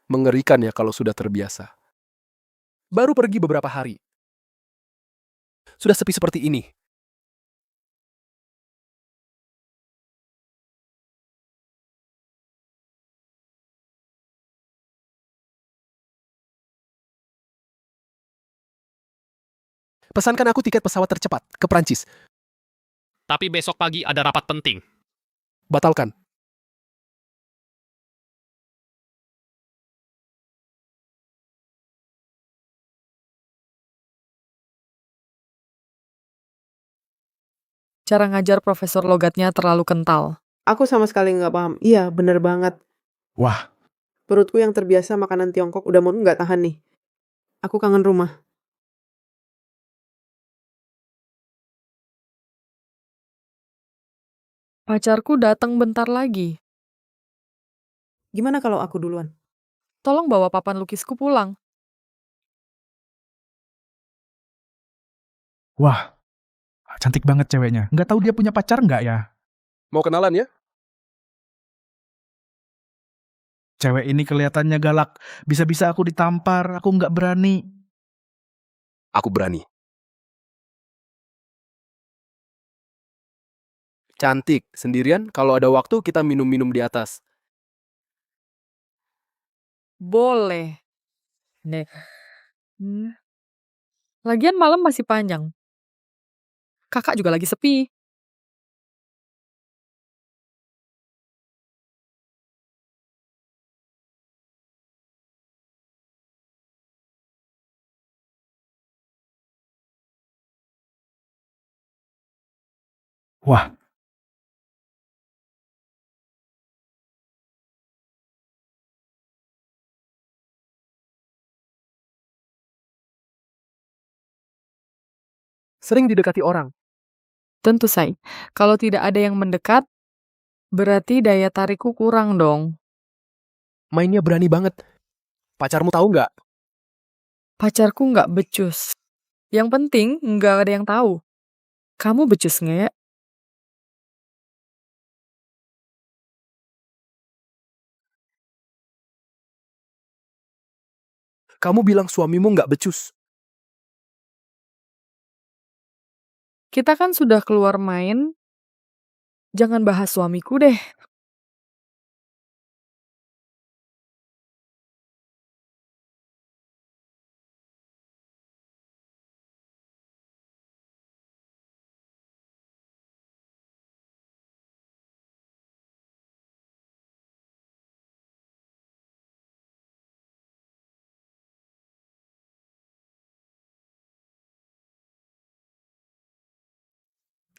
S5: Mengerikan ya kalau sudah terbiasa. Baru pergi beberapa hari. Sudah sepi seperti ini. Pesankan aku tiket pesawat tercepat ke Prancis.
S8: Tapi besok pagi ada rapat penting.
S5: Batalkan.
S3: Cara ngajar Profesor Logatnya terlalu kental.
S4: Aku sama sekali nggak paham. Iya, bener banget.
S5: Wah,
S4: Perutku yang terbiasa makanan Tiongkok udah mau nggak tahan nih. Aku kangen rumah.
S3: Pacarku datang bentar lagi.
S4: Gimana kalau aku duluan?
S3: Tolong bawa papan lukisku pulang.
S22: Wah, cantik banget ceweknya. Nggak tahu dia punya pacar nggak ya?
S5: mau kenalan ya?
S22: Cewek ini kelihatannya galak. Bisa-bisa aku ditampar, aku nggak berani.
S5: Aku berani. Cantik, sendirian. Kalau ada waktu kita minum-minum di atas.
S3: Boleh. Nih. Lagian malam masih panjang. Kakak juga lagi sepi.
S22: Wah,
S5: Sering didekati orang.
S3: Tentu saja. Kalau tidak ada yang mendekat, berarti daya tarikku kurang dong.
S5: Mainnya berani banget. Pacarmu tahu nggak?
S3: Pacarku nggak becus. Yang penting nggak ada yang tahu. Kamu becus nggak?
S5: Kamu bilang suamimu nggak becus.
S3: Kita kan sudah keluar main. Jangan bahas suamiku deh.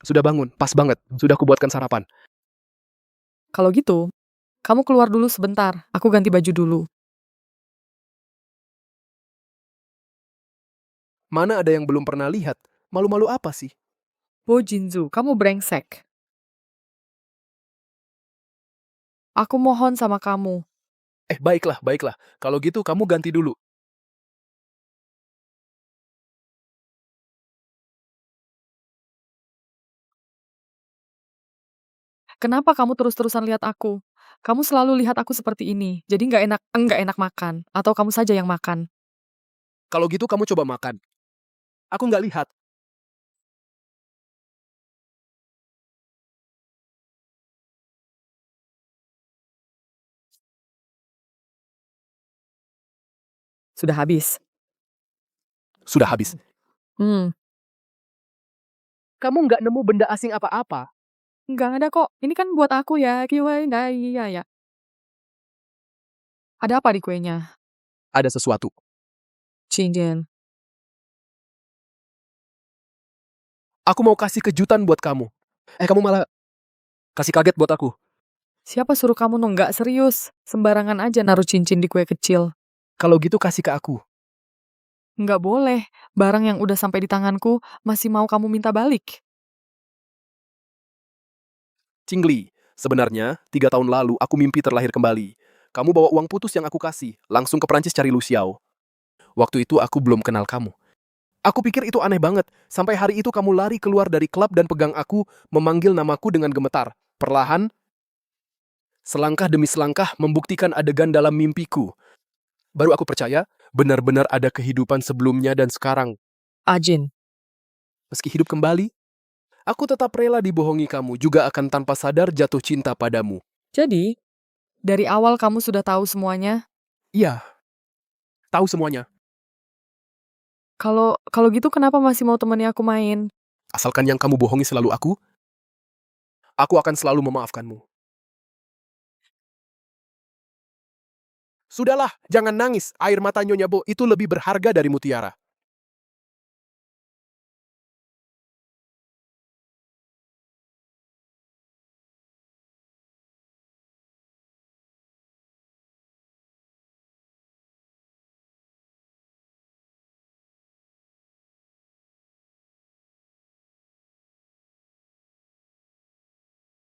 S5: Sudah bangun, pas banget. Sudah kubuatkan sarapan.
S3: Kalau gitu, kamu keluar dulu sebentar. Aku ganti baju dulu.
S5: Mana ada yang belum pernah lihat? Malu-malu apa sih?
S3: Bo Jinzu, kamu brengsek. Aku mohon sama kamu.
S5: Baiklah, baiklah. Kalau gitu kamu ganti dulu.
S3: Kenapa kamu terus-terusan lihat aku? Kamu selalu lihat aku seperti ini. Jadi nggak enak makan. Atau kamu saja yang makan.
S5: Kalau gitu kamu coba makan. Aku nggak lihat.
S3: Sudah habis.
S5: Sudah habis. Kamu nggak nemu benda asing apa-apa.
S3: Nggak ada kok. Ini kan buat aku ya. Iya. Ada apa di kuenya?
S5: Ada sesuatu.
S3: Cincin.
S5: Aku mau kasih kejutan buat kamu. Kamu malah kasih kaget buat aku.
S3: Siapa suruh kamu nggak serius? Sembarangan aja naruh cincin di kue kecil.
S5: Kalau gitu kasih ke aku.
S3: Nggak boleh. Barang yang udah sampai di tanganku masih mau kamu minta balik.
S5: Cingli, sebenarnya 3 tahun lalu aku mimpi terlahir kembali. Kamu bawa uang putus yang aku kasih, langsung ke Prancis cari Lu Xiao. Waktu itu aku belum kenal kamu. Aku pikir itu aneh banget. Sampai hari itu kamu lari keluar dari klub dan pegang aku, memanggil namaku dengan gemetar. Perlahan, selangkah demi selangkah membuktikan adegan dalam mimpiku. Baru aku percaya, benar-benar ada kehidupan sebelumnya dan sekarang.
S3: Ajin.
S5: Meski hidup kembali, aku tetap rela dibohongi kamu, juga akan tanpa sadar jatuh cinta padamu.
S3: Jadi, dari awal kamu sudah tahu semuanya?
S5: Iya, tahu semuanya.
S3: Kalau gitu kenapa masih mau temani aku main?
S5: Asalkan yang kamu bohongi selalu aku akan selalu memaafkanmu. Sudahlah, jangan nangis. Air mata Nyonya Bo itu lebih berharga dari mutiara.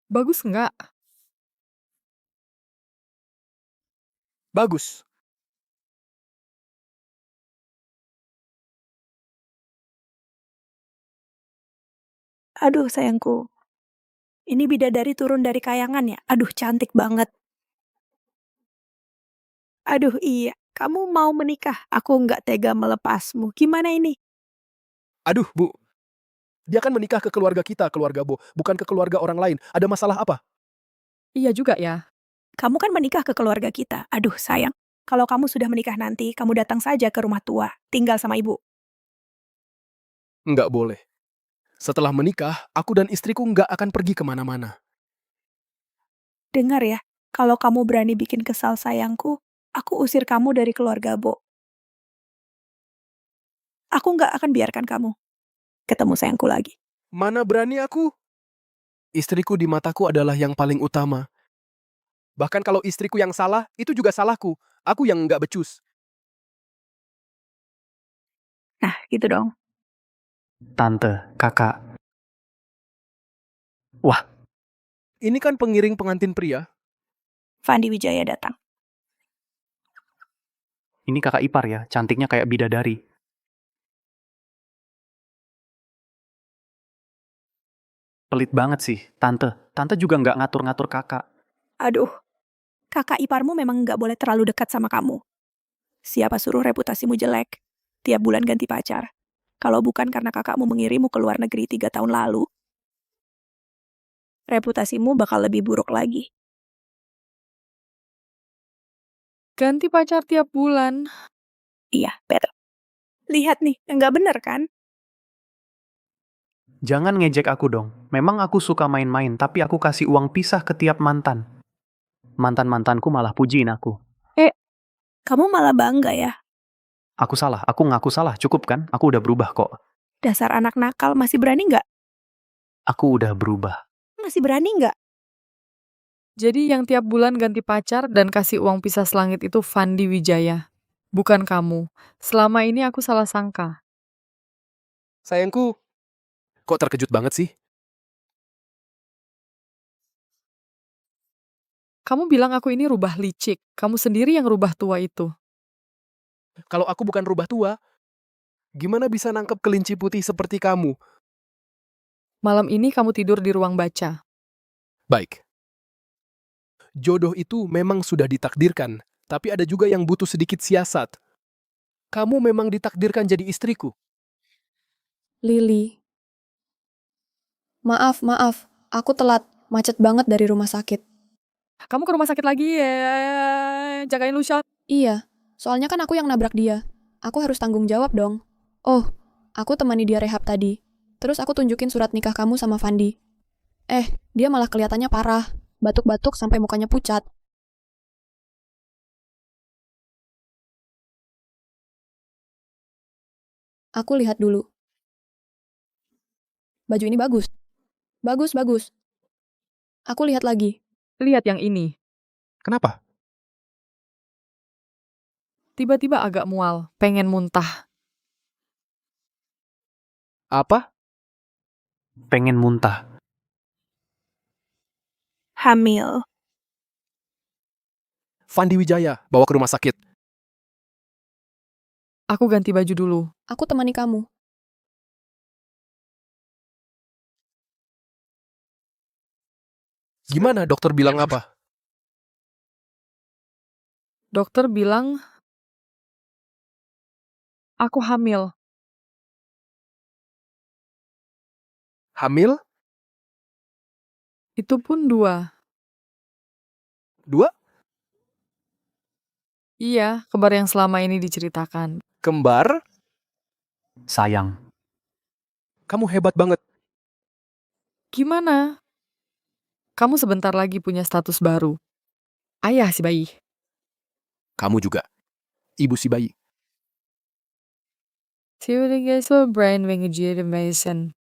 S3: Bagus nggak?
S5: Bagus.
S9: Aduh, sayangku. Ini bidadari turun dari kayangan ya? Aduh, cantik banget. Aduh, iya. Kamu mau menikah? Aku nggak tega melepasmu. Gimana ini?
S5: Aduh, Bu. Dia kan menikah ke keluarga kita, keluarga Bo, bukan ke keluarga orang lain. Ada masalah apa?
S3: Iya juga ya.
S9: Kamu kan menikah ke keluarga kita. Aduh, sayang. Kalau kamu sudah menikah nanti, kamu datang saja ke rumah tua. Tinggal sama ibu.
S5: Nggak boleh. Setelah menikah, aku dan istriku nggak akan pergi kemana-mana.
S9: Dengar ya, kalau kamu berani bikin kesal sayangku, aku usir kamu dari keluarga Bo. Aku nggak akan biarkan kamu ketemu sayangku lagi.
S5: Mana berani aku? Istriku di mataku adalah yang paling utama. Bahkan kalau istriku yang salah, itu juga salahku. Aku yang nggak becus.
S9: Nah, gitu dong.
S21: Tante, kakak. Wah,
S5: Ini kan pengiring pengantin pria.
S9: Fandi Wijaya datang.
S21: ini kakak ipar ya, cantiknya kayak bidadari. Pelit banget sih, tante. Tante juga nggak ngatur-ngatur kakak.
S9: Aduh, kakak iparmu memang nggak boleh terlalu dekat sama kamu. Siapa suruh reputasimu jelek? Tiap bulan ganti pacar. Kalau bukan karena kakakmu mengirimmu ke luar negeri 3 tahun lalu, reputasimu bakal lebih buruk lagi.
S3: Ganti pacar tiap bulan.
S9: Iya, betul. Lihat nih, nggak bener kan?
S21: Jangan ngejek aku dong. Memang aku suka main-main, tapi aku kasih uang pisah ke tiap mantan. Mantan-mantanku malah pujiin aku.
S9: Kamu malah bangga ya?
S21: Aku salah, aku ngaku salah, cukup kan? Aku udah berubah kok.
S9: Dasar anak nakal, masih berani nggak?
S21: Aku udah berubah.
S9: Masih berani nggak?
S3: Jadi yang tiap bulan ganti pacar dan kasih uang pisah selangit itu Fandi Wijaya. Bukan kamu. Selama ini aku salah sangka.
S5: Sayangku, kok terkejut banget sih?
S3: Kamu bilang aku ini rubah licik. Kamu sendiri yang rubah tua itu.
S5: Kalau aku bukan rubah tua, gimana bisa nangkep kelinci putih seperti kamu?
S3: Malam ini kamu tidur di ruang baca.
S5: Baik. Jodoh itu memang sudah ditakdirkan, tapi ada juga yang butuh sedikit siasat. Kamu memang ditakdirkan jadi istriku.
S6: Lily. Maaf. Aku telat. Macet banget dari rumah sakit.
S3: Kamu ke rumah sakit lagi ya? Jagain Lucia.
S6: Iya, soalnya kan aku yang nabrak dia. Aku harus tanggung jawab dong. Oh, aku temani dia rehab tadi. Terus aku tunjukin surat nikah kamu sama Fandi. Dia malah kelihatannya parah. Batuk-batuk sampai mukanya pucat. Aku lihat dulu. Baju ini bagus. Bagus. Aku lihat lagi.
S3: Lihat yang ini.
S5: Kenapa?
S3: Tiba-tiba agak mual. Pengen muntah.
S5: Apa?
S21: Pengen muntah.
S9: Hamil.
S5: Fandi Wijaya, bawa ke rumah sakit.
S3: Aku ganti baju dulu.
S6: Aku temani kamu.
S5: Gimana dokter bilang apa?
S3: Dokter bilang aku hamil.
S5: Hamil?
S3: Itu pun 2.
S5: 2?
S3: Iya, kembar yang selama ini diceritakan.
S5: Kembar?
S21: Sayang.
S5: Kamu hebat banget.
S3: Gimana? Kamu sebentar lagi punya status baru. Ayah si bayi.
S5: Kamu juga. Ibu si bayi.
S3: Tiba-tiba so brain when you Mason.